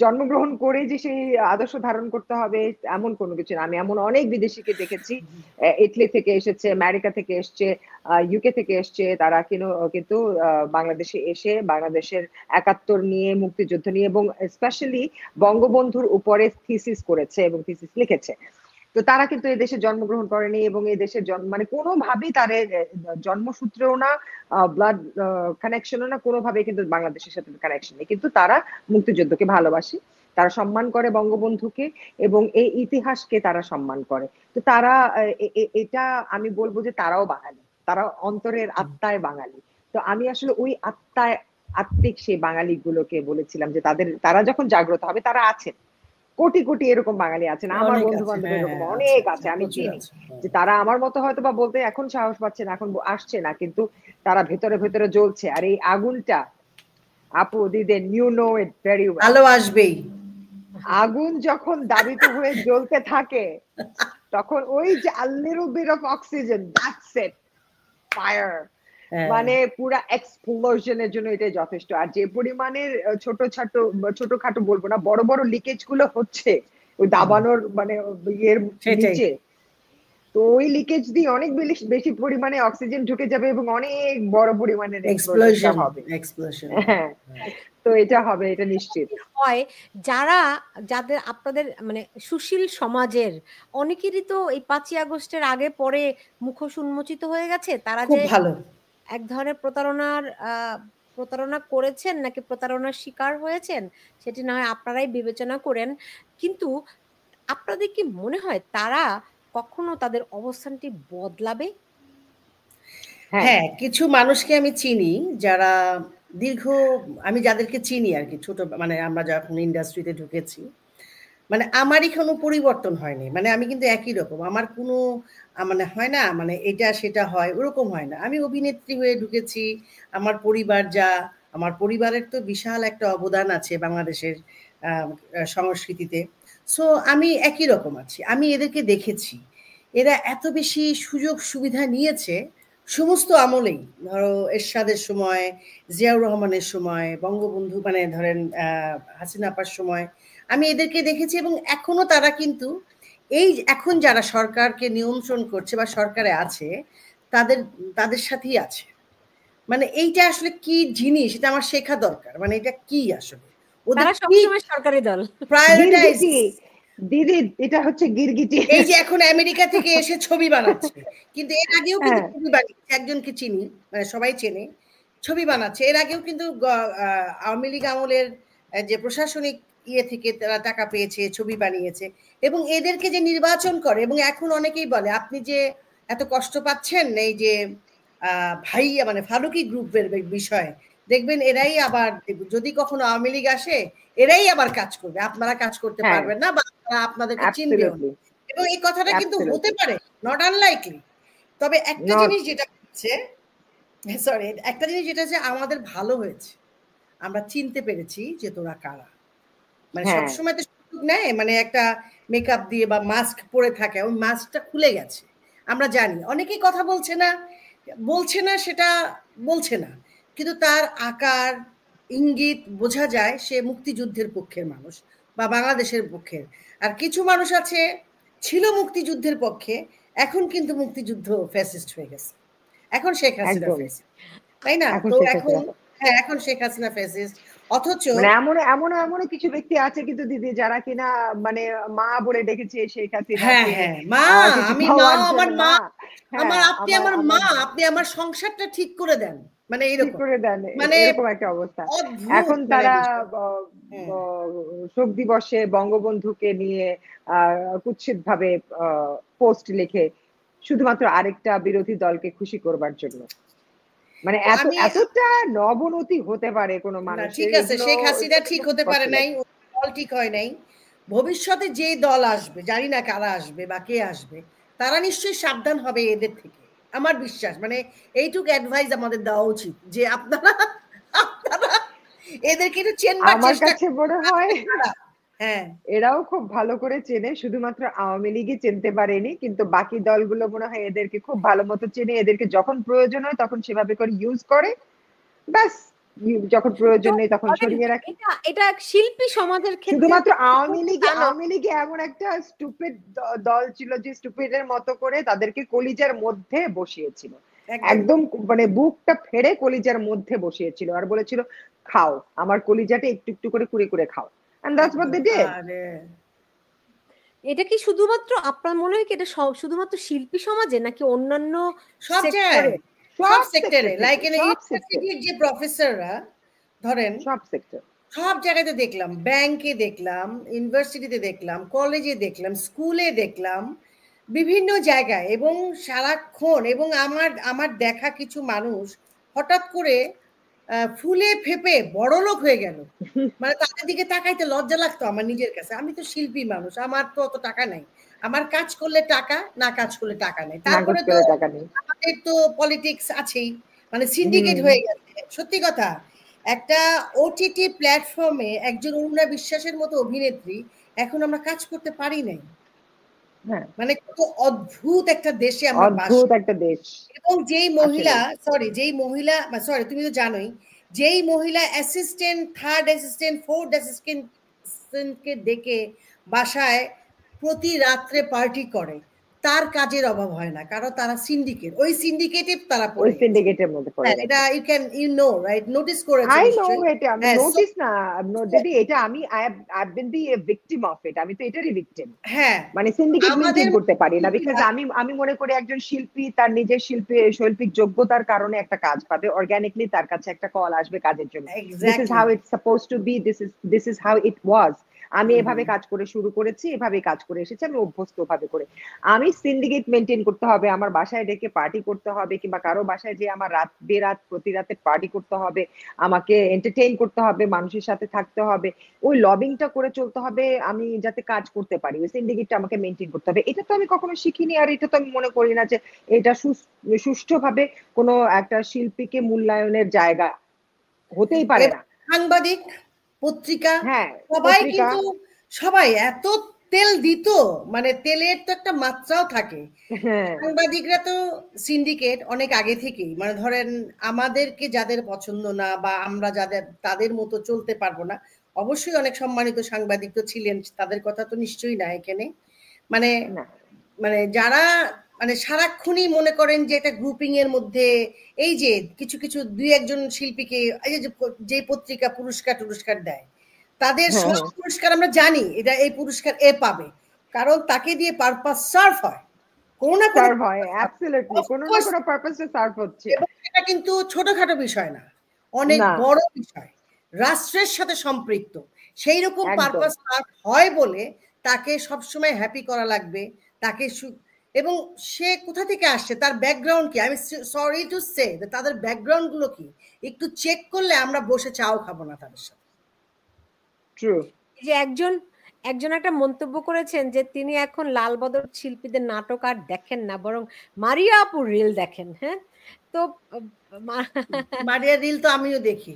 জন্মগ্রহণ করে যে সেই আদর্শ ধারণ করতে হবে এমন কোনো কিছু না। আমি এমন অনেক বিদেশিকে দেখেছি, ইটালি থেকে এসেছে, আমেরিকা থেকে এসছে, ইউকে থেকে এসছে, তারা কিন্তু বাংলাদেশে এসে বাংলাদেশের ৭১ নিয়ে, মুক্তিযুদ্ধ নিয়ে এবং স্পেশালি বঙ্গবন্ধুর উপরে থিসিস করেছে এবং থিসিস লিখেছে। তো তারা কিন্তু এই দেশে জন্মগ্রহণ করেনি এবং এই দেশের মানে কোনোভাবেই তাদের জন্মসূত্রেও না, ব্লাড কানেকশনও না, কোনোভাবেই কিন্তু বাংলাদেশের সাথে কানেকশন নেই। কিন্তু তারা মুক্তিযুদ্ধকে ভালোবাসে, তারা সম্মান করে বঙ্গবন্ধুকে এবং এই ইতিহাসকে তারা সম্মান করে। তো তারা এটা আমি বলবো যে তারাও বাঙালি, তারা অন্তরের আত্মায় বাঙালি। তো আমি আসলে ওই আত্মিক সেই বাঙালি গুলোকে বলেছিলাম যে তারা যখন জাগ্রত হবে, তারা আছেন কোটি কোটি এরকম বাঙালি আছেন, আমার অনেক বন্ধু আছে, বান্ধব হ্যাঁ, এরকম হ্যাঁ, অনেক আছে, আছে, আমি প্রচুর চিনি আছে। যে তারা আমার মতো হয়তো বা বলতে এখন সাহস পাচ্ছে না, এখন আসছে না, কিন্তু তারা ভেতরে ভেতরে জ্বলছে। আর এই আগুনটা, আপু দিদেন you know it very well, আলো আসবেই। আগুন যখন দাবিত হয়ে জ্বলতে থাকে, তখন ওই যে a little bit of oxygen, that's it, fire. হ্যাঁ, মানে পুরা এক্সপ্লোশনের জন্য এটাই যথেষ্ট। আর যে পরিমাণের ছোটখাটো বলবো না, বড় বড় লিকেজ গুলো হচ্ছে ওই দাবানোর মানে ইয়ের সেটাই। নিচে, তো ওই লিকেজ দিয়ে অনেক বেশি পরিমাণে অক্সিজেন ঢুকে যাবে এবং অনেক বড় পরিমাণের এক্সপ্লোশনটা হবে। এক্সপ্লোশন। হ্যাঁ, তো এটা হবে, এটা নিশ্চিত। হয় যাদের আপনাদের মানে সুশীল সমাজের অনেকেরই তো এই ৫ই আগস্টের আগে পরে মুখোশ উন্মোচিত হয়ে গেছে। তারা খুব যে ভালো। এক ধরনের প্রতারণা করেছেন নাকি প্রতারণার শিকার হয়েছেন, সেটি না হয় আপনারাই বিবেচনা করেন। কিন্তু আপনাদের কি মনে হয় তারা কখনো তাদের অবস্থানটি বদলাবে? হ্যাঁ, হ্যাঁ, কিছু মানুষকে আমি চিনি যারা দীর্ঘ আমি যাদেরকে চিনি আরকি ছোট মানে আমরা যখন ইন্ডাস্ট্রিতে ঢুকেছি, মানে আমারই কোনো পরিবর্তন হয়নি। মানে আমি কিন্তু একই রকম। আমার কোনো মানে হয় না মানে এটা সেটা হয় ওরকম হয় না। আমি অভিনেত্রী হয়ে ঢুকেছি। আমার পরিবার আমার পরিবারের তো বিশাল একটা অবদান আছে বাংলাদেশের আ সংস্কৃতিতে। সো আমি একই রকম আছি। আমি এদেরকে দেখেছি। এরা এত বেশি সুযোগ সুবিধা নিয়েছে সমস্ত আমলেই। ধরো এরশাদের সময়, জিয়াউর রহমানের সময়, বঙ্গবন্ধু মানে ধরেন হাসিনা আপার সময় আমি এদেরকে দেখেছি এবং এখনো তারা কিন্তু এখন যারা সরকারকে নিয়ন্ত্রণ করছে বা সরকারে আছে তাদের তাদের সাথেই আছে। মানে এইটা আসলে কি জিনিস এটা আমার শেখা দরকার। মানে এটা কি আসলে? ওদের তারা কি সবসময় সরকারি দল। প্রায়োরিটাইজ গিরগিটি দিদি, এটা হচ্ছে গিরগিটি। এই যে এখন আমেরিকা থেকে এসে ছবি বানাচ্ছে। কিন্তু এর আগেও কিন্তু হ্যাঁ, ছবি বানিয়েছে। একজনকে চিনি, মানে সবাই চেনে। ছবি বানাচ্ছে। এর আগেও কিন্তু আওয়ামী লীগ আমলের যে প্রশাসনিক ইয়ে থেকে তারা টাকা পেয়েছে, ছবি বানিয়েছে এবং এদেরকে যে নির্বাচন করে এবং এখন অনেকেই বলে আপনি যে এত কষ্ট পাচ্ছেন এই যে ভাইয়া মানে ফারুকী গ্রুপের বিষয়ে দেখবেন এরাই আবার যদি কখনো আওয়ামী লীগ আসে এরাই আবার কাজ করবে। আপনারা কাজ করতে হ্যাঁ, পারবেন না বা তারা আপনাদেরকে চিনবেও না। অ্যাবসলিউটলি, এবং এই কথাটা কিন্তু হতে অ্যাবসলিউটলি পারে, নট আনলাইকলি। তবে একটা নট। জিনিস যেটা হচ্ছে সরি একটা জিনিস যেটা হচ্ছে আমাদের ভালো হয়েছে। আমরা চিনতে পেরেছি যে তোরা কারা। মানে হ্যাঁ, সবসময় তো সুযোগ নেয় মানে একটা মেকআপ দিয়ে বা মাস্ক পরে থাকে ওই মাস্কটা খুলে গেছে। আমরা জানি অনেকেই কথা বলছে না সেটা বলছে না। কিন্তু তার আকার ইঙ্গিত বোঝা যায় সে মুক্তিযুদ্ধের পক্ষের মানুষ বা বাংলাদেশের পক্ষের। আর কিছু মানুষ আছে ছিল মুক্তিযুদ্ধের পক্ষে এখন কিন্তু মুক্তিযুদ্ধ ফ্যাসিস্ট হয়ে গেছে। এখন শেখ হাসিনা একদম। ফ্যাসিস্ট। তাই না? এখন তো শেখ এখন হাসিনা, হ্যাঁ, এখন শেখ হাসিনা ফ্যাসিস্ট। অথচ মানে এমন কিছু ব্যক্তি আছে কিন্তু দিদি, যারা কিনা মানে মা বলে ডেকেছে শেখ হ্যাঁ, হাসিনাকে হ্যাঁ। মা, কিছু আমি মা, পাওয়ার জন্য। আমার মা, মা, হ্যাঁ, আপনি আমার আমার মা, আমার আপনি আমার সংসারটা ঠিক করে দেন। মানে ঠিক এইরকম। করে দেন, মানে এরকম একটা অবস্থা। অদ্ভুত এখন মানে তারা বিষয়। আহ, হুম। শোক দিবসে বঙ্গবন্ধুকে নিয়ে কুৎসিত ভাবে পোস্ট লিখে শুধুমাত্র আরেকটা বিরোধী দলকে খুশি করবার জন্য। মানে তো আমি এতটা নবনতি হতে পারে কোনো না মানুষের, ঠিক আছে এগুলো শেখ হাসিনা ঠিক হতে পারে কষ্ট নাই, লাগে। দল ঠিক হয় নাই। ভবিষ্যতে যে দল আসবে, জানি না কারা আসবে বা কে আসবে, তারা নিশ্চয়ই সাবধান হবে এদের থেকে, আমার বিশ্বাস। মানে এইটুকু অ্যাডভাইস আমাদের দেওয়া উচিত যে আপনারা আপনারা এদেরকে একটু চেনবার আমার চেষ্টা কাছে মনে হয় হ্যাঁ এরাও খুব ভালো করে চেনে, শুধুমাত্র আওয়ামী লীগই চিনতে পারেনি, কিন্তু বাকি দলগুলো মনে হয় এদেরকে খুব ভালো মতো চেনে, এদেরকে যখন প্রয়োজন হয় তখন সেভাবে করে ইউজ করে, ব্যাস যখন তো প্রয়োজন নেই তখন বলেন, সরিয়ে রাখে। এটা এটা শিল্পী সমাজের ক্ষেত্রে শুধুমাত্র তা নয়। আওয়ামী লীগে এমন একটা স্টুপিড দল ছিল যে স্টুপিডের মতো করে তাদেরকে কলিজার মধ্যে বসিয়েছিল, একদম একদম মানে বুকটা ফেড়ে কলিজার মধ্যে বসিয়েছিল আর বলেছিল খাও, আমার কলিজাটা একটু একটু করে কুড়ে কুড়ে খাও, and that's what একদম they did. আরে এটা কি শুধুমাত্র আপনার মনে হয় কি এটা শুধুমাত্র শিল্পী সমাজে নাকি অন্যান্য সব জায়গায়, সেক্টরে? সব সব সেক্টর সেক্টরে, লাইক থেকে, সব সেক্টর, ইউনিভার্সিটির যে প্রফেসররা ধরেন সব সেক্টর। সব জায়গাতে দেখলাম, ব্যাংকে দেখলাম, ইউনিভার্সিটিতে দেখলাম, কলেজে দেখলাম, স্কুলে দেখলাম, বিভিন্ন জায়গায়, এবং সারাক্ষণ, এবং আমার আমার দেখা কিছু মানুষ হঠাৎ করে ফুলে ফেপে বড়লোক হয়ে গেল। মানে তাদের দিকে তাকাইতে লজ্জা লাগতো আমার নিজের কাছে। আমি তো শিল্পী মানুষ, আমার তো অত টাকা নাই, আমার কাজ করলে টাকা, না কাজ করলে টাকা নেই। তারপরে নাকচ তো করে টাকা নেই। আমাদের তো পলিটিক্স আছেই, মানে সিন্ডিকেট হয়ে গেছে। সত্যি কথা, একটা ওটিটি প্ল্যাটফর্মে একজন অরুণা বিশ্বাসের মতো অভিনেত্রী এখন আমরা কাজ করতে পারি নাই। হ্যাঁ, মানে কত অদ্ভুত একটা দেশে আমরা বাস অদ্ভুত একটা দেশ। এবং যেই মহিলা, আসলে সরি যেই মহিলা, সরি তুমি তো জানোই, যেই মহিলা অ্যাসিস্ট্যান্ট, থার্ড অ্যাসিস্ট্যান্ট, ফোর্থ অ্যাসিস্ট্যান্টকে ডেকে বাসায় প্রতি রাত্রে পার্টি করে, তার কাজের অভাব হয় না, কারণ তারা সিন্ডিকেট, ওই সিন্ডিকেটে তারা ওই পড়ে গেছে। সিন্ডিকেটের মধ্যে পড়ে হ্যাঁ, গেছে। এটা ইউ নো রাইট, নোটিস করেছো আই নো নিশ্চয়ই। এটা, আমি হ্যাঁ নোটিস না দিদি, এটা আমি I have been the victim of it, আমি তো এটারই ভিকটিম। হ্যাঁ মানে সিন্ডিকেট আমাদের মেনটেন করতে পারি না, বিকজ শিল্পীরা আমি মনে করি একজন শিল্পী তার নিজের শৈল্পিক যোগ্যতার কারণে একটা কাজ পাবে, অর্গানিকলি তার কাছে একটা কল আসবে কাজের জন্য। This is exactly how it's suppose to be, this is how it was. আমি এভাবে কাজ করে শুরু করেছি, এভাবে কাজ করে এসেছি, আমি অভ্যস্ত ভাবে করে। আমি সিন্ডিকেট মেনটেন করতে হবে, আমার বাসায় ডেকে পার্টি করতে হবে, কিংবা কারো বাসায় যে আমার রাত বেরাত প্রতি রাতে পার্টি করতে হবে, আমাকে এন্টারটেইন করতে হবে, মানুষের সাথে থাকতে হবে, ওই লবিংটা করে চলতে হবে, আমি যাতে কাজ করতে পারি, ওই সিন্ডিকেটটা আমাকে মেনটেন করতে হবে। এটা তো আমি কখনো শিখিনি, আর এটা তো আমি মনে করি না যে এটা সুষ্ঠুভাবে কোনো একটা শিল্পীকে মূল্যায়নের জায়গা হতেই পারে না। সাংবাদিক, পত্রিকা, হ্যাঁ, সবাই পত্রিকা, কিন্তু সবাই এত তেল দিত, মানে তেলের তো একটা মাত্রাও থাকে। হ্যাঁ, সাংবাদিকরা তো সিন্ডিকেট অনেক আগে থেকেই, মানে ধরেন আমাদেরকে যাদের পছন্দ না বা আমরা যাদের তাদের মতো চলতে পারবো না, অবশ্যই অনেক সম্মানিত সাংবাদিক তো ছিলেন, তাদের কথা তো নিশ্চয়ই না এখানে। মানে না, মানে যারা মানে সারাক্ষণই মনে করেন যে একটা গ্রুপিং এর মধ্যে, এই যে কিছু কিছু দুই একজন শিল্পীকে এই যে পত্রিকা পুরস্কার দেয়, তাদের হ্যাঁ, সব হ্যাঁ, পুরস্কার আমরা জানি এটা এই পুরস্কার এ পাবে, কারণ তাকে দিয়ে পারপাস সার্ভ হয়, কোনো না কোনো সার্ভ হয়, অ্যাবসলিউটলি কোনো না অফকোর্স। কোনো পারপাসে সার্ভ হচ্ছে। এবং এটা কিন্তু ছোটখাটো বিষয় না, অনেক না, বড় বিষয়, রাষ্ট্রের সাথে সম্পৃক্ত। সেই রকম একদম পারপাস সার্ভ হয় বলে তাকে সবসময় হ্যাপি করা লাগবে, তাকে এবং সে কোথা থেকে আসছে, তার ব্যাকগ্রাউন্ড কি, আমি সরি টু সে তাদের ব্যাকগ্রাউন্ড গুলো কি একটু চেক করলে আমরা বসে চাও খাবো না তাদের সাথে। ট্রু। এই যে একজন একজন একটা মন্তব্য করেছেন যে তিনি এখন লালবদর শিল্পীদের নাটক আর দেখেন না, বরং মারিয়া আপুর রিল দেখেন। হ্যাঁ, তো মারিয়া রিল তো আমিও দেখি।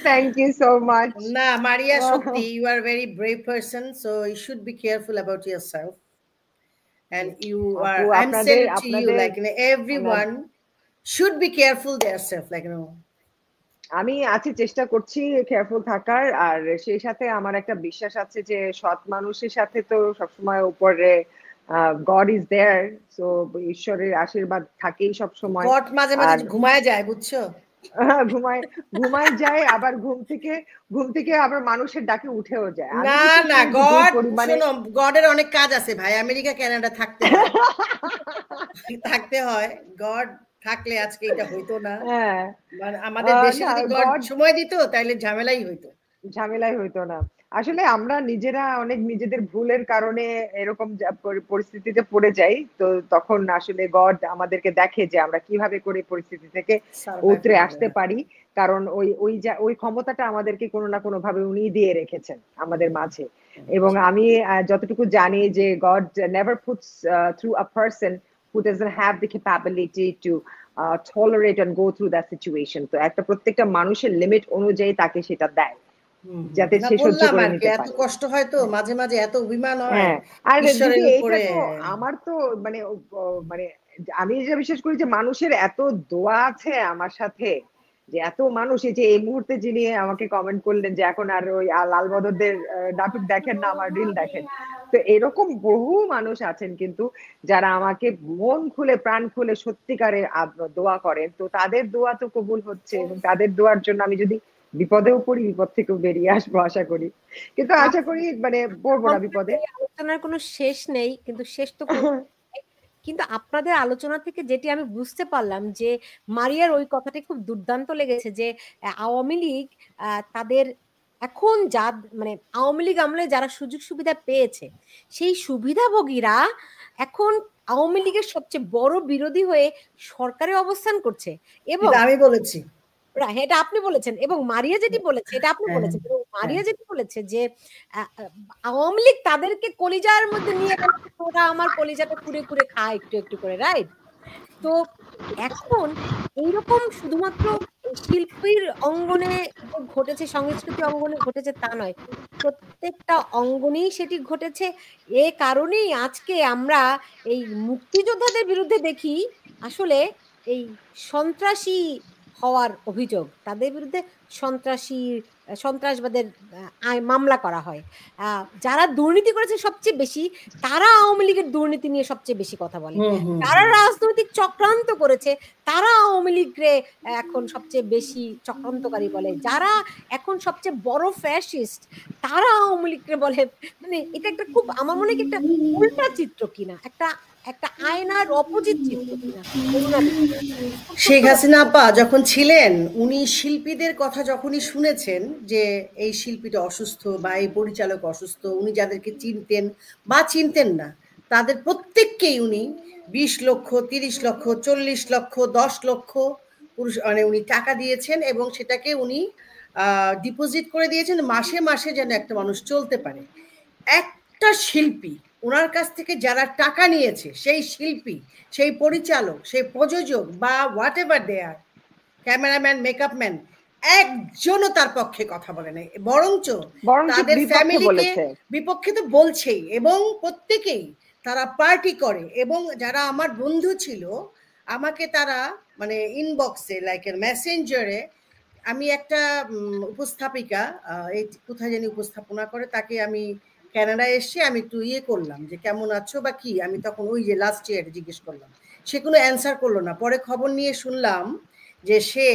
Thank you so much. না মারিয়া, সত্যি you are very brave person, so you should be careful about yourself, and you are, আপু I'm saying it to you, আপনাদের like everyone should be careful themselves, like আমি আছি, চেষ্টা করছি careful থাকার, আর সেই সাথে আমার একটা বিশ্বাস আছে যে সৎ মানুষের সাথে তো সবসময় উপরে গড ইজ দেয়ার, সো ঈশ্বরের আশীর্বাদ থাকেই সব সময়। গড মাঝে মাঝে আর ঘুমায় যায়, বুঝছো, ঘুমায় যায়, আবার ঘুম থেকে আবার মানুষের ডাকে উঠেও যায়। আমি না বিশ্বাস না করি যে গড, পরিমাণে শোনো, গডের অনেক কাজ আছে ভাই, আমেরিকা কানাডা থাকতে হয় থাকতে হয়, গড থাকলে আজকে এটা হইতো না, হ্যাঁ, মানে আমাদের দেশে না যদি গড গড সময় দিত তাহলে ঝামেলাই হইতো। ঝামেলাই হইতো না। আসলে আমরা নিজেরা অনেক নিজেদের ভুলের কারণে এরকম পরিস্থিতিতে পড়ে যাই। তো তখন আসলে গড আমাদেরকে দেখে যে আমরা কিভাবে করে পরিস্থিতি থেকে সার্ভাইভ উতরে করবে। আসতে পারি। কারণ ওই ক্ষমতাটা আমাদেরকে কোনো না কোনোভাবে উনিই দিয়ে রেখেছেন আমাদের মাঝে। এবং আমি যতটুকু জানি যে god never puts through a person who doesn't have the capability to tolerate and go through that situation. তো একটা প্রত্যেকটা মানুষের লিমিট অনুযায়ী তাকে সেটা দেয়, যাতে না সে সহ্য বললাম করে আর কি, নিতে এত পারে। কষ্ট হয় তো মাঝে মাঝে, এত অভিমান হয় হ্যাঁ, আর দিদি ঈশ্বরের এইটা উপরে। তো আমার তো মানে মানে আমি যেটা বিশ্বাস করি যে মানুষের এত দোয়া আছে আমার সাথে, যে এত মানুষ, এই যে এই মুহূর্তে যিনি আমাকে কমেন্ট করলেন যে এখন আর ওই লাল বদরদের নাটক দেখেন না, আমার রিল দেখেন। তো এরকম বহু মানুষ আছেন কিন্তু যারা আমাকে মন খুলে প্রাণ খুলে সত্যিকারের দোয়া করেন। তো তাদের দোয়া তো কবুল হচ্ছে, এবং তাদের দোয়ার জন্য আমি যদি বিপদেও পড়ি, বিপদ থেকেও বেরিয়ে আসবো আশা করি। কিন্তু আশা করি মানে পড়বো না বিপদে। এই আলোচনার কোনো শেষ নেই, কিন্তু শেষ তো কিন্তু আপনাদের আলোচনা থেকে যেটি আমি বুঝতে পারলাম যে মারিয়ার ওই কথাটি খুব দুর্দান্ত লেগেছে যে আওয়ামী লীগ তাদের এখন যা মানে আওয়ামী লীগ আমলে যারা সুযোগ সুবিধা পেয়েছে সেই সুবিধাভোগীরা এখন আওয়ামী লীগের সবচেয়ে বড় বিরোধী হয়ে সরকারে অবস্থান করছে। এবং আমি বলেছি, এটা আপনি বলেছেন, এবং মারিয়া যেটি বলেছে এটা আপনি বলেছেন, এবং মারিয়া যেটি বলেছে যে আওয়ামী লীগ তাদেরকে কলিজার মধ্যে নিয়ে ওরা আমার কলিজাটা কুড়ে কুড়ে খায় একটু একটু করে, রাইট? তো এখন এইরকম শুধুমাত্র শিল্পীর অঙ্গনে ঘটেছে, সংস্কৃতি অঙ্গনে ঘটেছে তা নয়, প্রত্যেকটা অঙ্গনেই সেটি ঘটেছে। এ কারণেই আজকে আমরা এই মুক্তিযোদ্ধাদের বিরুদ্ধে দেখি আসলে এই সন্ত্রাসী হওয়ার অভিযোগ, তাদের বিরুদ্ধে সন্ত্রাসবাদের মামলা করা হয়। যারা দুর্নীতি করেছে সবচেয়ে বেশি, তারা আওয়ামী লীগের দুর্নীতি নিয়ে সবচেয়ে বেশি কথা বলে। যারা রাজনৈতিক চক্রান্ত করেছে তারা আওয়ামী লীগকে এখন সবচেয়ে বেশি চক্রান্তকারী বলে। যারা এখন সবচেয়ে বড় ফ্যাসিস্ট তারা আওয়ামী লীগকে বলে। মানে এটা একটা খুব, আমার মনে হয় একটা উল্টা চিত্র কিনা, একটা একটা আয়নার অপোজিট চিত্র কিনা। শেখ হাসিনা আপা যখন ছিলেন, উনি শিল্পীদের কথা যখনই শুনেছেন যে এই শিল্পীটা অসুস্থ বা এই পরিচালক অসুস্থ, উনি যাদেরকে চিনতেন বা চিনতেন না তাদের প্রত্যেককেই উনি 20 লক্ষ, 30 লক্ষ, 40 লক্ষ, 10 লক্ষ মানে উনি টাকা দিয়েছেন, এবং সেটাকে উনি ডিপোজিট করে দিয়েছেন মাসে মাসে যেন একটা মানুষ চলতে পারে। একটা শিল্পী ওনার কাছ থেকে যারা টাকা নিয়েছে, সেই শিল্পী, সেই পরিচালক, সেই প্রযোজক বা whatever they are, cameraman, makeup man, একজনও তার পক্ষে কথা বলে নাই, বরঞ্চ তাদের ফ্যামিলিকে বিপক্ষে তো বলছেই, এবং প্রত্যেকেই তারা পার্টি করে। এবং যারা আমার বন্ধু ছিল আমাকে তারা মানে ইনবক্সে, লাইক মেসেঞ্জারে, আমি একটা উপস্থাপিকা এই কোথায় জানি উপস্থাপনা করে, তাকে আমি কানাডায় এসে আমি একটু করলাম যে কেমন আছো বা কি, আমি তখন ওই যে লাস্ট ইয়ার জিজ্ঞেস করলাম, সে কোনো অ্যান্সার করলো না। পরে খবর নিয়ে শুনলাম যে সে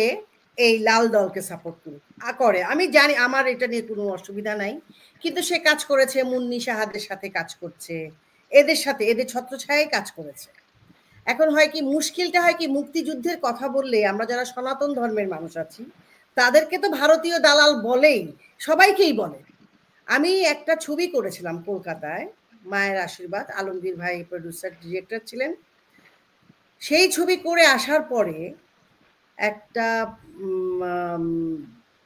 এই লাল দলকে সাপোর্ট করে। আমি জানি আমার এটা নিয়ে কোনো অসুবিধা নাই, কিন্তু সে কাজ করেছে মুন্নি সাহাদের সাথে, কাজ করছে এদের সাথে, এদের ছত্রছায়ায় কাজ করেছে। এখন হয় কি, মুশকিলটা হয় কি, মুক্তিযুদ্ধের কথা বললে আমরা যারা সনাতন ধর্মের মানুষ আছি তাদেরকে তো ভারতীয় দালাল বলেই, সবাইকেই বলে। আমি একটা ছবি করেছিলাম কলকাতায়, মায়ের আশীর্বাদ, আলমগীর ভাই প্রডিউসার ডিরেক্টর ছিলেন। সেই ছবি করে আসার পরে একটা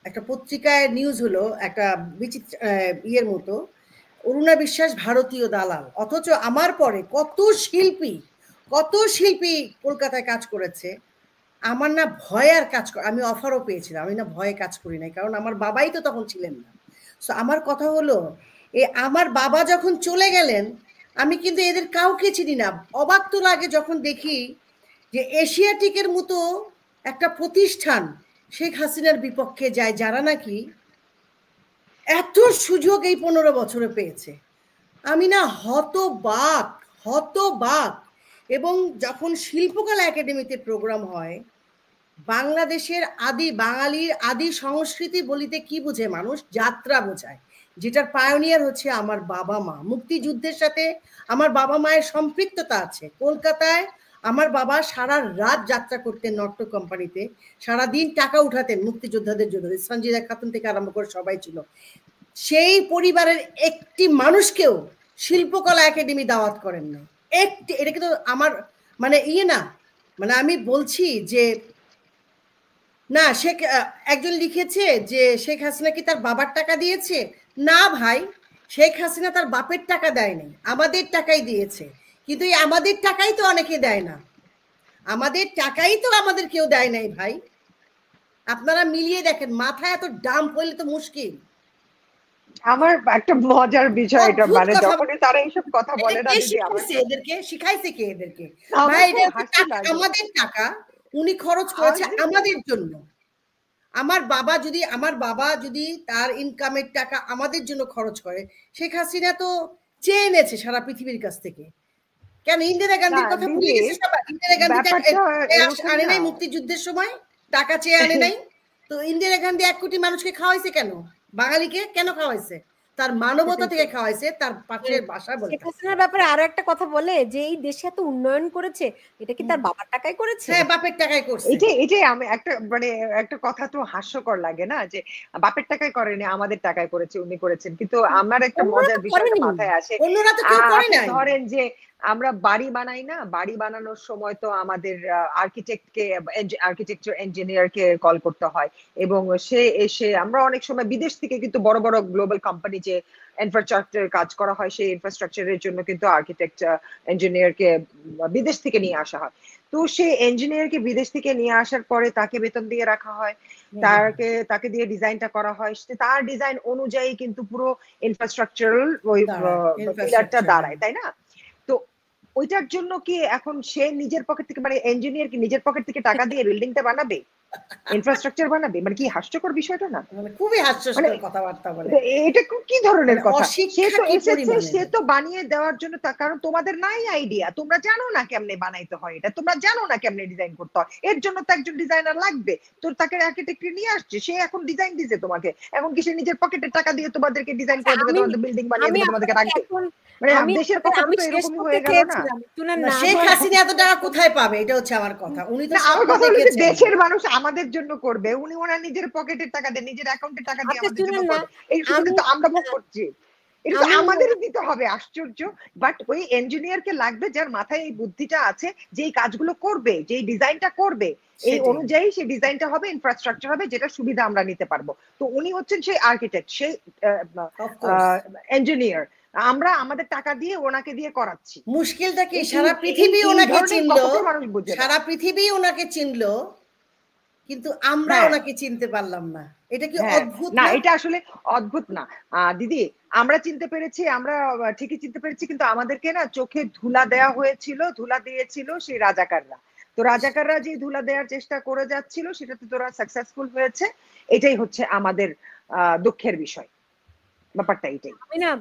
একটা পত্রিকায় নিউজ হলো, একটা বিচিত্র ইয়ের মতো, অরুণা বিশ্বাস ভারতীয় দালাল। অথচ আমার পরে কত শিল্পী কলকাতায় কাজ করেছে। আমার না ভয়ে আর কাজ করে, আমি অফারও পেয়েছিলাম, আমি না ভয়ে কাজ করি নাই, কারণ আমার বাবাই তো তখন ছিলেন না। সো আমার কথা হলো, আমার বাবা যখন চলে গেলেন আমি কিন্তু এদের কাউকে চিনি না। অবাক তো লাগে যখন দেখি যে এশিয়াটিকের মতো একটা প্রতিষ্ঠান শেখ হাসিনার বিপক্ষে যায়, যারা নাকি এত সুযোগ এই 15 বছরে পেয়েছে। আমি না হতবাক। এবং যখন শিল্পকলা একাডেমিতে প্রোগ্রাম হয়, বাংলাদেশের বাঙালির আদি সংস্কৃতি বলিতে কি বোঝে মানুষ? যাত্রা বোঝায়, যেটার পায়োনিয়ার হচ্ছে আমার বাবা মা। মুক্তিযুদ্ধের সাথে আমার বাবা মায়ের সম্পৃক্ততা আছে। কলকাতায় আমার বাবা সারা রাত যাত্রা করতেন নট্য কোম্পানিতে, সারাদিন টাকা উঠাতেন মুক্তিযোদ্ধাদের জন্য, সঞ্জিদা খাতুন থেকে আরম্ভ করে সবাই ছিল। সেই পরিবারের একটি মানুষকেও শিল্পকলা একাডেমি দাওয়াত করেন না। একটি, এটা কিন্তু আমার মানে না, মানে আমি বলছি যে না, একজন লিখেছে যে শেখ হাসিনা কি তার বাবার টাকা দিয়েছে? না ভাই, শেখ হাসিনা তার বাপের টাকা দেয়নি, আমাদের টাকাই দিয়েছে। কিন্তু এই আমাদের টাকাই তো অনেকে দেয় না, আমাদের টাকাই তো আমাদের কেউ দেয় নাই ভাই। আপনারা মিলিয়ে দেখেন, মাথায় এত ডাম্প হইলে তো মুশকিল। আমার একটা মজার বিষয় এটা, মানে যখনই তারা এইসব কথা বলে না দিদি, এদেরকে শিখাইছে কে? এদেরকে ভাই, এটা আমাদের টাকা, উনি খরচ করেছে আমাদের জন্য। আমার বাবা যদি তার ইনকামের টাকা আমাদের জন্য খরচ করে, শেখ হাসিনা তো চেয়ে এনেছে সারা পৃথিবীর কাছ থেকে। কেন ইন্দিরা গান্ধীর কথা ভুলে গেছে সবাই? ইন্দিরা গান্ধী আনে নাই মুক্তিযুদ্ধের সময়, টাকা চেয়ে আনে নাই। তো ইন্দিরা গান্ধী 1 কোটি মানুষকে খাওয়াইছে কেন? বাঙালিকে কেন খাওয়াইছে? তার মানবতা থেকে খাওয়াইছে, তার পাশের ভাষা বলে। শেখ হাসিনার ব্যাপারে আরো একটা কথা বলে যে এই দেশে এত উন্নয়ন করেছে, এটা কি তার বাবার টাকায় করেছে? হ্যাঁ, বাপের টাকায় করছে। এটাই আমি একটা কথা তো হাস্যকর লাগে না, যে বাপের টাকায় করেনি, আমাদের টাকায় করেছে, উনি করেছেন। কিন্তু আমার একটা মজার বিষয় মাথায় আসে, অন্যরা তো কেউ করে নাই। ধরেন যে আমরা বাড়ি বানাই না, বাড়ি বানানোর সময় তো আমাদের আর্কিটেকচার ইঞ্জিনিয়ারকে কল করতে হয়, এবং সে এসে, আমরা অনেক সময় বিদেশ থেকে কিন্তু বড় বড় গ্লোবাল কোম্পানি যে ইনফ্রাস্ট্রাকচার কাজ করা হয়, সেই ইনফ্রাস্ট্রাকচারের জন্য কিন্তু আর্কিটেকচার ইঞ্জিনিয়ারকে বিদেশ থেকে নিয়ে আসা হয়। তো সেই ইঞ্জিনিয়ারকে বিদেশ থেকে নিয়ে আসার পরে তাকে বেতন দিয়ে রাখা হয়, তাকে দিয়ে ডিজাইনটা করা হয়, তার ডিজাইন অনুযায়ী কিন্তু পুরো ইনফ্রাস্ট্রাকচারাল ওই পিলারটা দাঁড়ায়, তাই না? তো ওইটার জন্য কি এখন সে নিজের পকেট থেকে, মানে ইঞ্জিনিয়ার কি নিজের পকেট থেকে টাকা দিয়ে বিল্ডিংটা বানাবে, ইনফ্রাস্ট্রাকচার বানাবে? মানে কি হাস্যকর বিষয়টা না? মানে খুবই হাস্যকর কথাবার্তা বলে। এটা কি ধরনের কথা? সে তো এসেছে, সে তো বানিয়ে দেওয়ার জন্য, কারণ তোমাদের নাই আইডিয়া, তোমরা জানো না কেমনে বানাইতে হয়, এটা তোমরা জানো না কেমনে ডিজাইন করতে হয়। এর জন্য তো একজন ডিজাইনার লাগবে, তো তাকে আর্কিটেক্ট নিয়ে আসছে, সে এখন ডিজাইন দিছে তোমাকে। এখন কি সে নিজের পকেটের টাকা দিয়ে তোমাদেরকে ডিজাইন করে দেবে, তোমাদের বিল্ডিং বানিয়ে দেবে, তোমাদেরকে রাখবে? মানে দেশের কথা তো এরকমই হয়ে গেল না? শেখ হাসিনা এত টাকা কোথায় পাবে, এটা হচ্ছে আমার কথা। উনি তো আমার কথা হচ্ছে দেশের মানুষ আমাদের জন্য করবে, উনি ওনার নিজের পকেটের টাকা দিয়ে, নিজের অ্যাকাউন্টের টাকা দিয়ে আমাদের জন্য করবে। এই সুবিধা তো আমরা ভোগ করছি, এটা তো আমাদেরই দিতে হবে। আশ্চর্য। বাট ওই ইঞ্জিনিয়ারকে লাগবে যার মাথায় এই বুদ্ধিটা আছে, যে এই কাজগুলো করবে, যে ডিজাইনটা করবে, এই অনুযায়ী সেই ডিজাইনটা হবে, ইনফ্রাস্ট্রাকচার হবে, যেটা সুবিধা আমরা নিতে পারবো। তো উনি হচ্ছেন সেই আর্কিটেক্ট, সেই ইঞ্জিনিয়ার। আমরা আমাদের টাকা দিয়ে ওনাকে দিয়ে করাচ্ছি। মুশকিলটা কি, সারা পৃথিবী ওনাকে চিনলো, সারা পৃথিবী ওনাকে চিনলো, কিন্তু আমরা ওনাকে চিনতে পারলাম না। এটা কি অদ্ভুত না? এটা আসলে অদ্ভুত না দিদি, আমরা চিনতে পেরেছি, আমরা ঠিকই চিনতে পেরেছি, কিন্তু আমাদেরকে না চোখে ধুলা দেওয়া হয়েছিল, ধুলা দিয়েছিল সেই রাজাকাররা। তো রাজাকাররা যে ধুলা দেওয়ার চেষ্টা করে যাচ্ছিল, সেটাতে তোরা সাকসেসফুল হয়েছে। এটাই হচ্ছে আমাদের দুঃখের বিষয়, ব্যাপারটা এটাই। আমি না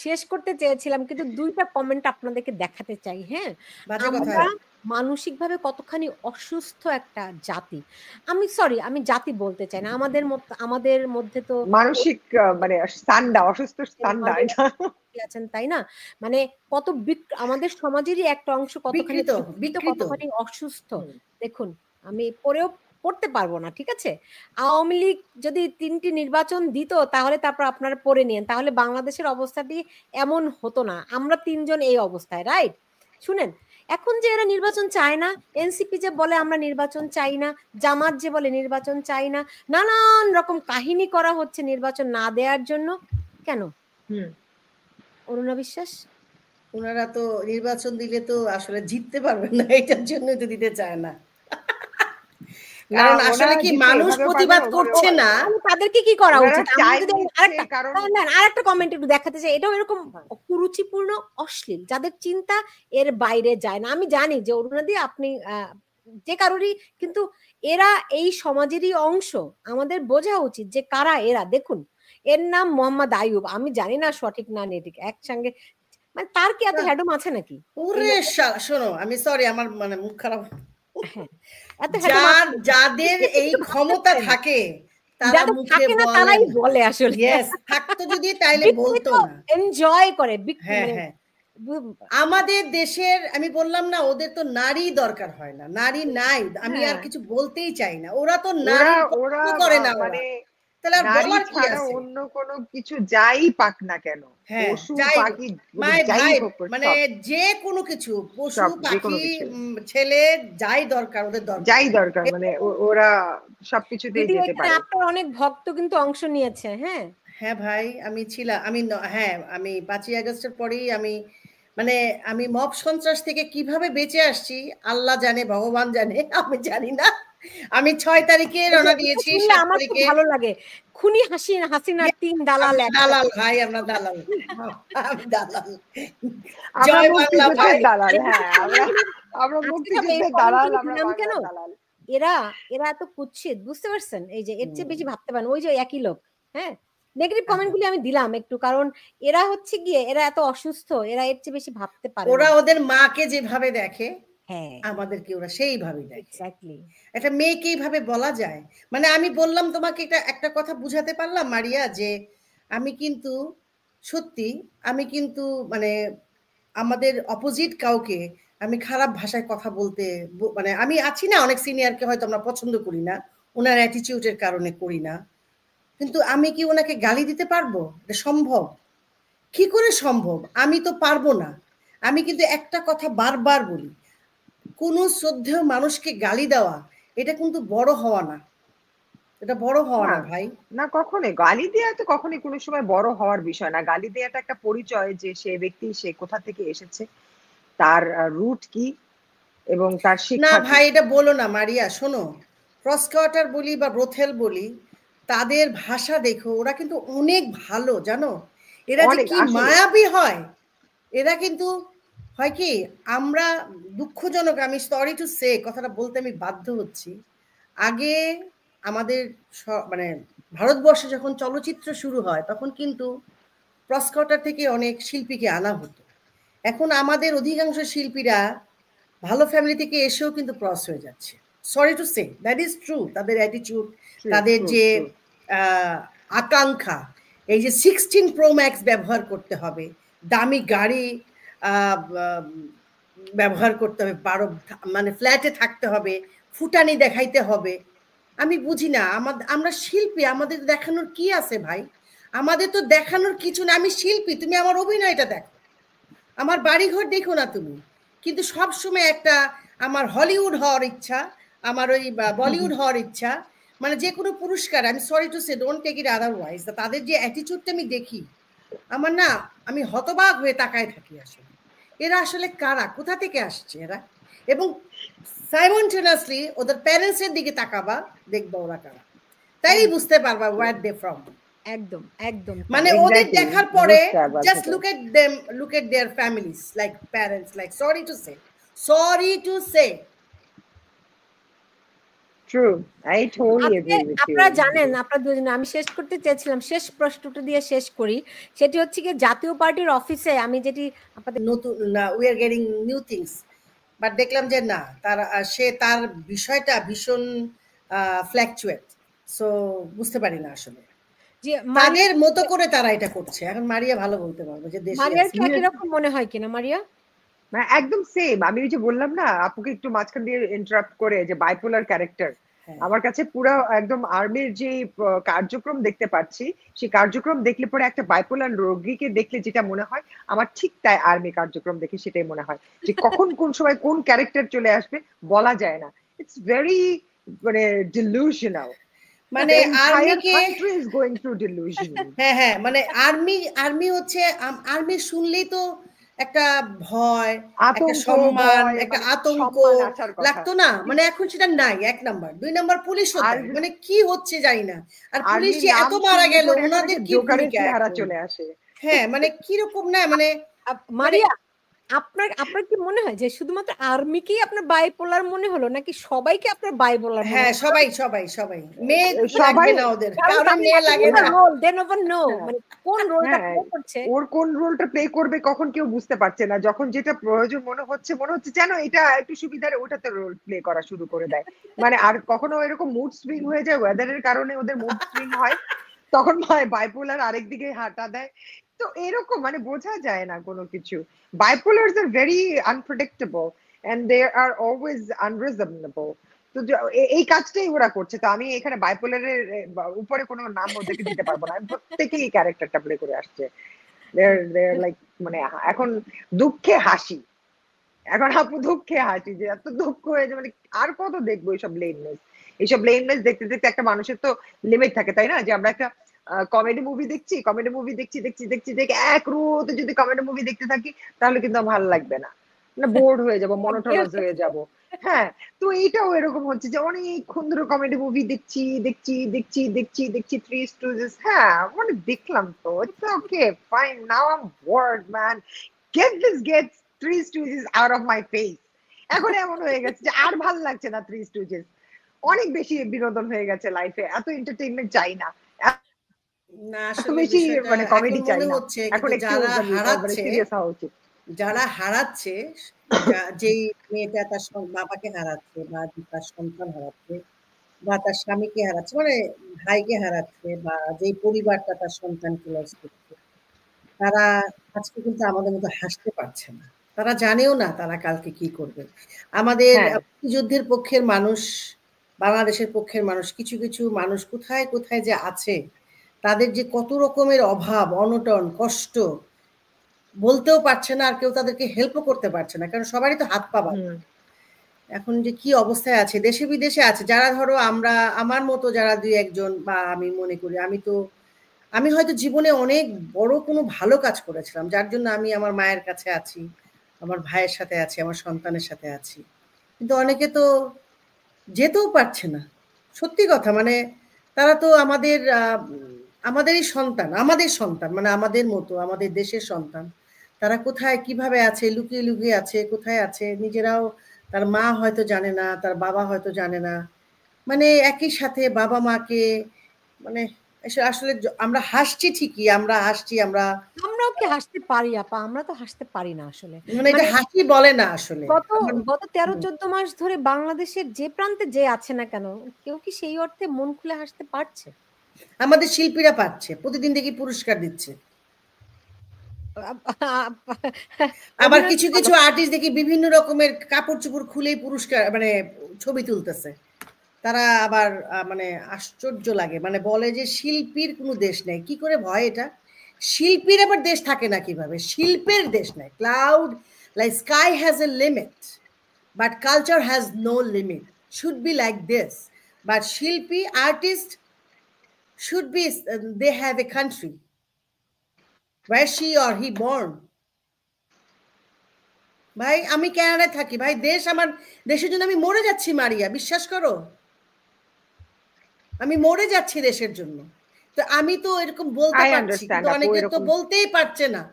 শেষ করতে চেয়েছিলাম, কিন্তু 2টা কমেন্ট আপনাদেরকে দেখাতে চাই। হ্যাঁ, আমরা মানসিকভাবে কতখানি অসুস্থ একটা জাতি। আমি জাতি বলতে চাই না, আমাদের মধ্যে তো মানসিক মানে অসুস্থ আছেন, তাই না? মানে কত আমাদের সমাজেরই একটা অংশ কতখানি কতখানি অসুস্থ। দেখুন, আমি পড়তে পারবো না, ঠিক আছে? আওয়ামী লীগ যদি 3টি নির্বাচন দিত, তাহলে তারপর আপনারা পড়ে নিন, তাহলে বাংলাদেশের অবস্থাটি এমন হতো না। আমরা 3 জন এই অবস্থায়, রাইট? শুনেন, এখন যে এরা নির্বাচন চায় না, এনসিপি যে বলে আমরা নির্বাচন চাই না, জামাত যে বলে নির্বাচন চাই না, নানান রকম কাহিনী করা হচ্ছে নির্বাচন না দেওয়ার জন্য। কেন? অরুণা বিশ্বাস, ওনারা তো নির্বাচন দিলে তো আসলে জিততে পারবেন না, এটার জন্যই তো দিতে চায় না। কারণ আসলে কি মানুষ প্রতিবাদ করছে না, তাদেরকে কি করা উচিত? আরেকটা কমেন্ট একটু দেখাতে চাই, এটাও এরকম কুরুচিপূর্ণ, অশ্লীল, যাদের চিন্তা এর বাইরে যায় না। আমি জানি যে অরুণাদি আপনি যে কারোরই, কিন্তু এরা এই সমাজেরই অংশ। আমাদের বোঝা উচিত যে কারা এরা। দেখুন, এর নাম মোহাম্মদ আইয়ুব, আমি জানি না সঠিক না নেটিক, একসঙ্গে, মানে তার কি এত হ্যাডম আছে নাকি? ওরে শোনো, আমি সরি, আমার মানে মুখ খারাপ। যাদের এই ক্ষমতা থাকে, তারা মুখে তারাই বলে আসলে। থাকতো যদি তাইলে বলতো না, এনজয় করে। আমাদের দেশের, আমি বললাম না, ওদের তো নারী দরকার হয় না, নারী নাই, আমি আর কিছু বলতেই চাই না। ওরা তো নারী করে না, মানে তাহলে আর নারী বলার কি ছাড়া আছে? অন্য কোনো কিছু যাই পাক না কেন, হ্যাঁ, পশু যাই পাখি যাই ভাই হোক মানে সব যে কোনো কিছু, পশু সব যে কোনো পাখি, কিছু ছেলে, যাই দরকার ওদের দরকার। যাই দরকার, মানে ওরা সবকিছুতেই দিদি যেতে এখানে পারে। আপনার অনেক ভক্ত কিন্তু অংশ নিয়েছে, হ্যাঁ? হ্যাঁ ভাই, আমি ছিলাম, হ্যাঁ, আমি 5ই আগস্টের পরেই মানে আমি মব সন্ত্রাস থেকে কিভাবে বেঁচে আসছি আল্লাহ জানে, ভগবান জানে, আমি জানি না। আমি 6 তারিখে এই যে রওনা এটা দিয়েছি, শুনলে 7 আমার খুব তারিখে। ভালো লাগে। খুনি হাসিনার 3 দালাল আমরা দালাল একসাথে। ভাই, আমরা দালাল। আমি দালাল। আমরা জয় বাংলা মুক্তিযুদ্ধের ভাই। দালাল, এই যে হ্যাঁ আমরা আমরা আজকে না এই মুক্তিযুদ্ধের কমেন্ট দালাল, গুলো আমরা দিলাম কেন? বাংলার দালাল। এরা এরা এত কুৎসিত, বুঝতে পারছেন? এই যে এর চেয়ে বেশি ভাবতে পারেন, ওই যে একই লোক, হ্যাঁ? নেগেটিভ কমেন্ট গুলি আমি দিলাম একটু, কারণ এরা হচ্ছে গিয়ে এরা এত অসুস্থ, এরা এর চেয়ে বেশি ভাবতে পারে ওরা না। ওদের মাকে যেভাবে দেখে হ্যাঁ, আমাদেরকে ওরা সেইভাবেই দেখে। এক্স্যাক্টলি। একটা মেয়েকে এইভাবে বলা যায়? মানে আমি বললাম তোমাকে, একটা কথা বুঝাতে পারলাম মারিয়া, যে আমি কিন্তু সত্যি, আমি কিন্তু মানে আমাদের অপোজিট কাউকে আমি খারাপ ভাষায় কথা বলতে মানে আমি আছি না, অনেক সিনিয়রকে হয়তো আমরা পছন্দ করি না, ওনার অ্যাটিটিউডের কারণে করি না, কিন্তু আমি কি ওনাকে গালি দিতে পারবো? এটা সম্ভব? কি করে সম্ভব? আমি তো পারবো না। আমি কিন্তু একটা কথা বারবার বলি, কোনো শ্রদ্ধেয় মানুষকে গালি দেওয়া এটা কিন্তু বড় হওয়া না, এটা বড় হওয়া না না ভাই। না, কখনোই গালি দেওয়া তো কখনোই কোনো সময় বড় হওয়ার বিষয় না। গালি দেওয়াটা একটা পরিচয় যে সে ব্যক্তি সে কোথা থেকে এসেছে, তার রুট কি এবং তার না শিক্ষা কি। ভাই, এটা বলো না মারিয়া, শোনো, ক্রস কোয়ার্টার বলি বা ব্রোথেল বলি, তাদের ভাষা দেখো, ওরা কিন্তু অনেক ভালো, জানো, এরা যে অনেক কি আসলে মায়াবী হয়। এরা কিন্তু হয় কি, আমরা দুঃখজনক, আমি সরি টু সে, কথাটা বলতে আমি বাধ্য হচ্ছি, আগে আমাদের মানে ভারতবর্ষে যখন চলচ্চিত্র শুরু হয় তখন কিন্তু ক্রস কোয়ার্টার থেকে অনেক শিল্পীকে আনা হতো। এখন আমাদের অধিকাংশ শিল্পীরা ভালো ফ্যামিলি থেকে এসেও কিন্তু ক্রস হয়ে যাচ্ছে। Sorry to say, that is true. তাদের অ্যাটিটিউড, ট্রু তাদের ট্রু যে ট্রু। আকাঙ্ক্ষা, এই যে 16 প্রো ম্যাক্স ব্যবহার করতে হবে, দামি গাড়ি ব্যবহার করতে হবে, মানে ফ্ল্যাটে থাকতে হবে, ফুটানি দেখাইতে হবে। আমি বুঝি না, আমরা শিল্পী, আমাদের দেখানোর কি আছে ভাই? আমাদের তো দেখানোর কিছু না। আমি শিল্পী, তুমি আমার অভিনয়টা দেখো, আমার বাড়িঘর দেখো না তুমি। কিন্তু সবসময় একটা আমার হলিউড হওয়ার ইচ্ছা, আমার ওই বলিউড হওয়ার ইচ্ছা, মানে যে কোনো পুরস্কার, আমি sorry to say, don't take it otherwise, তাদের যে অ্যাটিটিউডটা আমি দেখি, আমার না, আমি হতবাক হয়ে তাকায় থাকি আসলে। এরা আসলে কারা, কোথা থেকে আসছে এরা? এবং সাইমনটেনিয়াসলি ওদের প্যারেন্টসের দিকে তাকাবা, দেখবা ওরা কারা, তাইলে বুঝতে পারবা ওয়ার দে ফ্রম। একদম, একদম তাই। মানে ওদের এক্স্যাক্টলি, দেখার পরে বুঝতে পারবা জাস্ট সেটা। Look at them, look at there families, like parents, like sorry to say, sorry to say. True, I totally আজকে এগ্রি উইথ ইউ। আপনারা জানেন, আপনারা দুজনে, আমি শেষ করতে চেয়েছিলাম, শেষ প্রশ্নটা দিয়ে শেষ করি। সেটি হচ্ছে কি, জাতীয় পার্টির অফিসে আমি যেটি আপনাদের নতুন না, we are getting new things, but দেখলাম যে না, সে তার বিষয়টা ভীষণ ফ্ল্যাকচুয়েট, সো বুঝতে পারি না আসলে যে তাদের মতো করে তারা এটা করছে। এখন মারিয়া ভালো বলতে পারবে যে দেশে মারিয়ার আছে। কি একই রকম মনে হয় কিনা মারিয়া? না একদম সেম। আমি ওই যে বললাম না আপুকে একটু মাঝখান দিয়ে ইন্টারাপ্ট করে, যে বাইপোলার ক্যারেক্টার হ্যাঁ। আমার কাছে পুরো একদম আর্মির যে কার্যক্রম দেখতে পাচ্ছি, সেই কার্যক্রম দেখলে পরে একটা বাইপোলার রোগীকে দেখলে যেটা মনে হয়, আমার ঠিক তাই আর্মি কার্যক্রম দেখে সেটাই মনে হয়, যে কখন কোন সময় কোন ক্যারেক্টার চলে আসবে বলা যায় না। ইটস ভেরি মানে ডিলুশনাল। মানে The entire আর্মিকে, country is going through delusion. হ্যাঁ হ্যাঁ, মানে আর্মি হচ্ছে, আর্মি শুনলেই তো একটা ভয়, একটা আতঙ্ক, সম্মান, ভয়, একটা মানে আতঙ্ক সম্মান আসার কথা। লাগতো না? মানে এখন সেটা নাই। 1 নাম্বার, 2 নাম্বার পুলিশও আর তাই। মানে কি হচ্ছে জানি না। আর পুলিশ আর্মির যে নাম এত মারা শুনলে গেল, পরে এখন ওনাদের একটা কি জোকারের ভূমিকা চেহারা এখন? চলে আসে। হ্যাঁ, মানে কিরকম না, মানে মারিয়া, আপনার আপনার কি মনে হয় যে শুধুমাত্র আর্মিকেই আপনার বাইপোলার মনে হলো, নাকি সবাইকে আপনার বাইপোলার মনে হ্যাঁ, হলো? সবাই। মেয়ে সবাই লাগবে না ওদের, কারণ কারোর মেয়ে লাগে না। রোল দে নেভার নো, হ্যাঁ, মানে কোন রোলটা হ্যাঁ, প্লে করছে। ওর কোন রোলটা প্লে করবে কখন কেউ বুঝতে পারছে না। যখন যেটা প্রয়োজন মনে হচ্ছে যেন এটা একটু সুবিধার, ওটাতে রোল প্লে করা শুরু করে দেয়। মানে আর কখনো এরকম মুড সুইং হয়ে যায়, ওয়েদারের কারণে ওদের মুড সুইং হয়, তখন বাইপোলার আরেকদিকে হাঁটা দেয়। তো এরকম মানে বোঝা যায় না কোনো কিছু। Bipolars are very unpredictable and they are always unreasonable. তো এই কাজটাই ওরা করছে। তো আমি এখানে বাইপোলারের উপরে কোনো নাম ওদেরকে দিতে পারবো না। প্রত্যেকেই এই ক্যারেক্টারটা প্লে করে আসছে। they're like মানে এখন দুঃখে হাসি। এখন আপু দুঃখে হাসি যে এত দুঃখ হয়েছে, মানে আর কত দেখবো এইসব লেমনেস। এইসব লেমনেস দেখতে দেখতে একটা মানুষের তো লিমিট থাকে, তাই না? যে আমরা একটা কমেডি মুভি দেখছি, কমেডি মুভি দেখছি দেখে এক রোতে যদি কমেডি মুভি দেখতে থাকি তাহলে কিন্তু আমার ভালো লাগবে না, মানে বোর্ড হয়ে যাবো, মনোটোনাস হয়ে যাব। হ্যাঁ, তো এইটাও এরকম হচ্ছে যে অনেকক্ষণ ধরে কমেডি মুভি দেখছি থ্রি স্টুডেন্টস, হ্যাঁ মানে দেখলাম তো, it's okay fine, now I am bored man, get three students out of my face. এখন এমন হয়ে গেছে যে আর ভাল লাগছে না থ্রি স্টুডেন্টস, অনেক বেশি বিনোদন হয়ে গেছে লাইফে, এত এন্টারটেইনমেন্ট চাই না, না এত আসলে বেশি বিষয়টা মানে এখন কমেডি চাই মনে না, হচ্ছে এখন কিন্তু একটু যারা মানে হারাচ্ছে, সিরিয়াস হওয়া উচিত। যারা হারাচ্ছে, যেই মেয়েটা তার বাবাকে হারাচ্ছে বা তার সন্তান হারাচ্ছে বা তার স্বামীকে হারাচ্ছে, মানে ভাইকে হারাচ্ছে, বা যেই পরিবারটা তার সন্তানকে লস করছে, তারা আজকে কিন্তু আমাদের মতো হাসতে পারছে না। তারা জানেও না তারা কালকে কি করবে। আমাদের হ্যাঁ, মুক্তিযুদ্ধের পক্ষের মানুষ, বাংলাদেশের পক্ষের মানুষ, কিছু কিছু মানুষ কোথায় কোথায় যে আছে, তাদের যে কত রকমের অভাব, অনটন, কষ্ট বলতেও পারছে না, আর কেউ তাদেরকে হেল্পও করতে পারছে না, কারণ সবারই তো হাত পা বাঁধা। এখন যে কি অবস্থায় আছে, দেশে বিদেশে আছে যারা, ধরো আমরা, আমার মতো যারা দুই একজন, বা আমি মনে করি আমি হয়তো জীবনে অনেক বড় কোনো ভালো কাজ করেছিলাম, যার জন্য আমি আমার মায়ের কাছে আছি, আমার ভাইয়ের সাথে আছি, আমার সন্তানের সাথে আছি। কিন্তু অনেকে তো যেতেও পারছে না। সত্যি কথা, মানে তারা তো আমাদেরই সন্তান, আমাদের সন্তান, মানে আমাদের মতো, আমাদের দেশের সন্তান। তারা কোথায় কিভাবে আছে, লুকিয়ে লুকিয়ে আছে, কোথায় আছে নিজেরাও, তার মা হয়তো জানে না, তার বাবা হয়তো জানে না। মানে একই সাথে বাবা মাকে, মানে আসলে আমরা হাসছি ঠিকই, আমরা হাসছি, আমরাও কি হাসতে পারি আপা? আমরা তো হাসতে পারি না আসলে। মানে এটা মানে হাসি বলে না আসলে। গত গত ১৩-১৪ মাস ধরে বাংলাদেশের যে প্রান্তে যে আছে না কেন, কেউ কি সেই অর্থে মন খুলে হাসতে পারছে? আমাদের শিল্পীরা পাচ্ছে, প্রতিদিন দেখি পুরস্কার দিচ্ছে। আবার অভিনয় কিছু কিছু আর্টিস্ট দেখি বিভিন্ন রকমের কাপড় চোপড় খুলেই পুরস্কার, মানে ছবি তুলতেছে। তারা আবার মানে আশ্চর্য লাগে, মানে বলে যে শিল্পীর কোনো দেশ নেই। কি করে ভয় এটা? শিল্পীর আবার দেশ থাকে না কিভাবে? শিল্পের দেশ নেই। Cloud like sky has a limit, but culture has no limit, should be like this. But শিল্পী, artist should be, they have a country where she or he born. ভাই আমি কানাডায় থাকি ভাই, দেশ আমার, দেশের জন্য আমি মরে যাচ্ছি মারিয়া, বিশ্বাস করো, আমি মরে যাচ্ছি দেশের জন্য। তো আমি তো এরকম বলতে আই পারছি, আন্ডারস্ট্যান্ড কিন্তু আপু, অনেকে তো এরকম বলতেই পারছে না,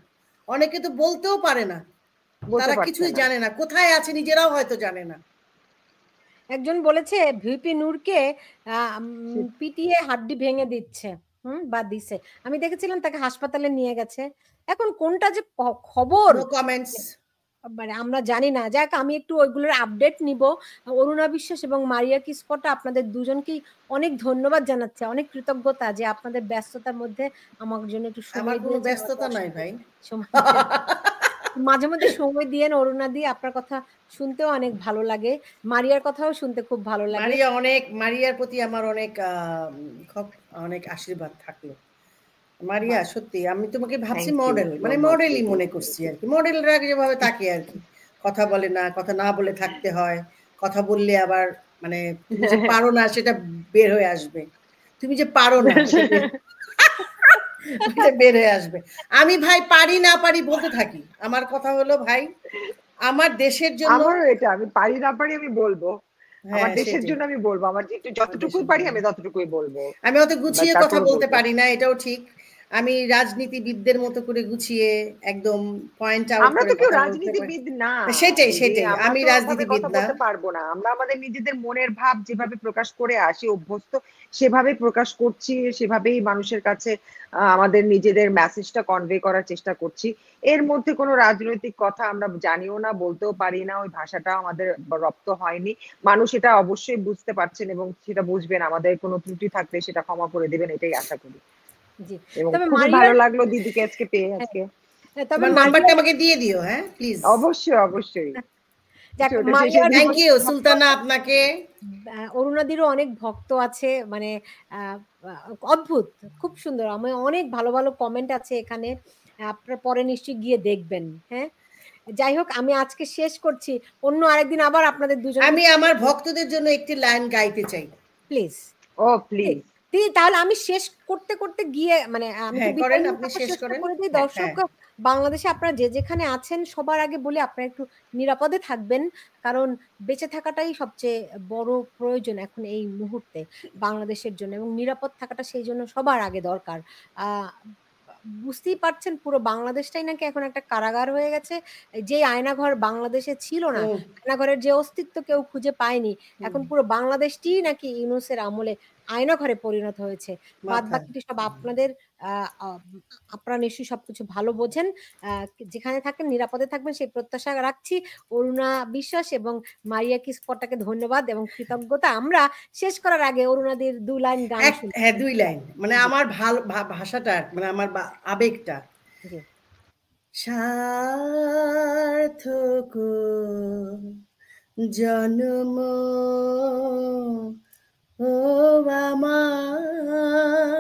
অনেকে তো বলতেও পারে না, বলতে তারা পারছে কিছুই না। জানে না, কোথায় আছে নিজেরাও হয়তো জানে না। একজন বলেছে ভিপি নূরকে পিটিয়ে হাড্ডি ভেঙে দিচ্ছে, বা দিছে। আমি দেখেছিলাম তাকে হাসপাতালে নিয়ে গেছে। এখন কোনটা যে খবর, নো কমেন্টস। মানে আমরা জানি না। যাক, আমি একটু ওইগুলোর আপডেট নিব। অরুণা বিশ্বাস এবং মারিয়া কিসকটা, আপনাদের দুজনকেই অনেক ধন্যবাদ জানাচ্ছে, অনেক কৃতজ্ঞতা যে আপনাদের ব্যস্ততার মধ্যে আমার জন্য একটু আমার সময় কোনো দিয়েছেন। ব্যস্ততা নাই ভাই। সময় মাঝে মধ্যে সময় দিয়েন অরুণা দি, আপনার কথা শুনতেও অনেক ভালো লাগে, মারিয়ার কথাও শুনতে খুব ভালো লাগে। মারিয়ার প্রতি আমার অনেক অনেক আশীর্বাদ থাকলো। মারিয়া সত্যি, আমি তোমাকে ভাবছি থ্যাংক ইউ মডেল, সো মানে মাচ মডেলই দিদি। মনে করছি আর কি, মডেলরা যেভাবে তাকে আর কি, কথা বলে না, কথা না বলে থাকতে হয়, কথা বললে আবার মানে তুমি যে পারো না সেটা বের হয়ে আসবে, তুমি যে পারো না এটা বের হয়ে আসবে। আমি ভাই পারি না পারি বলতে থাকি। আমার কথা হলো ভাই, আমার দেশের জন্য, আমারও এটা, আমি পারি না পারি আমি বলবো, আমার হ্যাঁ দেশের সেটাই, জন্য আমি বলবো, আমার আমার যতটুকুই দেশের পারি জন্য। আমি ততটুকুই বলবো, আমি অত গুছিয়ে কথা তারপরে বলতে বলবো। পারি না, এটাও ঠিক। আমি রাজনীতিবিদদের মতো করে গুছিয়ে একদম পয়েন্ট আউট আমরা করে তো কেউ কথা বলতে পারি। রাজনীতিবিদ না সেটাই দিদি, সেটাই, আমরা আমি তো ওভাবে রাজনীতিবিদ কথা না। বলতে পারবো না। আমরা আমাদের নিজেদের মনের ভাব যেভাবে প্রকাশ করে আসি অভ্যস্ত, সেভাবে প্রকাশ করছি, সেভাবেই মানুষের কাছে আমাদের নিজেদের মেসেজটা কনভে করার চেষ্টা করছি। এর মধ্যে কোনো রাজনৈতিক কথা আমরা জানিও না, বলতেও পারি না, ওই ভাষাটা আমাদের রপ্ত হয়নি। মানুষ এটা অবশ্যই বুঝতে পারছেন এবং সেটা বুঝবেন, আমাদের কোনো ত্রুটি থাকলে সেটা ক্ষমা করে দেবেন, এটাই আশা করি। জি, এবং তবে খুবই ভালো মারিয়ার, লাগলো দিদিকে আজকে পেয়ে হ্যাঁ, আজকে। তবে তোমার নাম্বারটা মারিয়ার, আমাকে দিয়ে দিও, হ্যাঁ প্লিজ। অবশ্যই অবশ্যই। যাক, ওটা শেষের মারিয়ার দিকে। থ্যাংক ইউ অনেক ভক্ত সুলতানা, আছে, আপনাকে। অরুণাদিরও অনেক ভক্ত আছে, মানে অদ্ভুত, খুব সুন্দর। আমি অনেক ভালো ভালো কমেন্ট আছে এখানে, আপনারা পরে নিশ্চয়ই গিয়ে দেখবেন। হ্যাঁ, যাই হোক, আমি আজকে শেষ করছি, অন্য আরেকদিন আবার আপনাদের দুজনকে আমি আমার ভক্তদের জন্য একটি লাইন গাইতে চাই। প্লিজ। Oh please. তাহলে আমি শেষ করতে করতে গিয়ে, মানে আমি একটু হ্যাঁ বিদায় করেন, নিয়ে আপনি তারপর শেষ শেষটা করেন। করে দিই। হ্যাঁ দর্শক হ্যাঁ। বাংলাদেশে আপনারা যে যেখানে আছেন, সবার আগে বলি আপনারা একটু নিরাপদে থাকবেন, কারণ বেঁচে থাকাটাই সবচেয়ে বড় প্রয়োজন এখন এই মুহূর্তে বাংলাদেশের জন্য, এবং নিরাপদ থাকাটা সেই জন্য সবার আগে দরকার। আহ বুঝতেই পারছেন, পুরো বাংলাদেশটাই নাকি এখন একটা কারাগার হয়ে গেছে। যে আয়নাঘর বাংলাদেশে ছিল না, হুম, আয়নাঘরের যে অস্তিত্ব কেউ খুঁজে পায়নি, এখন পুরো বাংলাদেশটি নাকি ইউনূসের আমলে আয়নাঘরে পরিণত হয়েছে। বাদ মাথায়। বাকিটি সব আপনাদের, আহ, আহ, আপনারা নিশ্চয়ই সবকিছু ভালো বোঝেন। যেখানে থাকেন নিরাপদে থাকবেন সেই প্রত্যাশা রাখছি। অরুণা বিশ্বাস এবং মারিয়া কিসকটাকে ধন্যবাদ এবং কৃতজ্ঞতা। আমরা শেষ করার আগে অরুণাদির 2 লাইন গান শুনি। হ্যাঁ 2 লাইন, মানে জি আমার ভালো ভাষাটা, মানে আমার আবেগটা। জি। সার্থক জন্ম ও আমার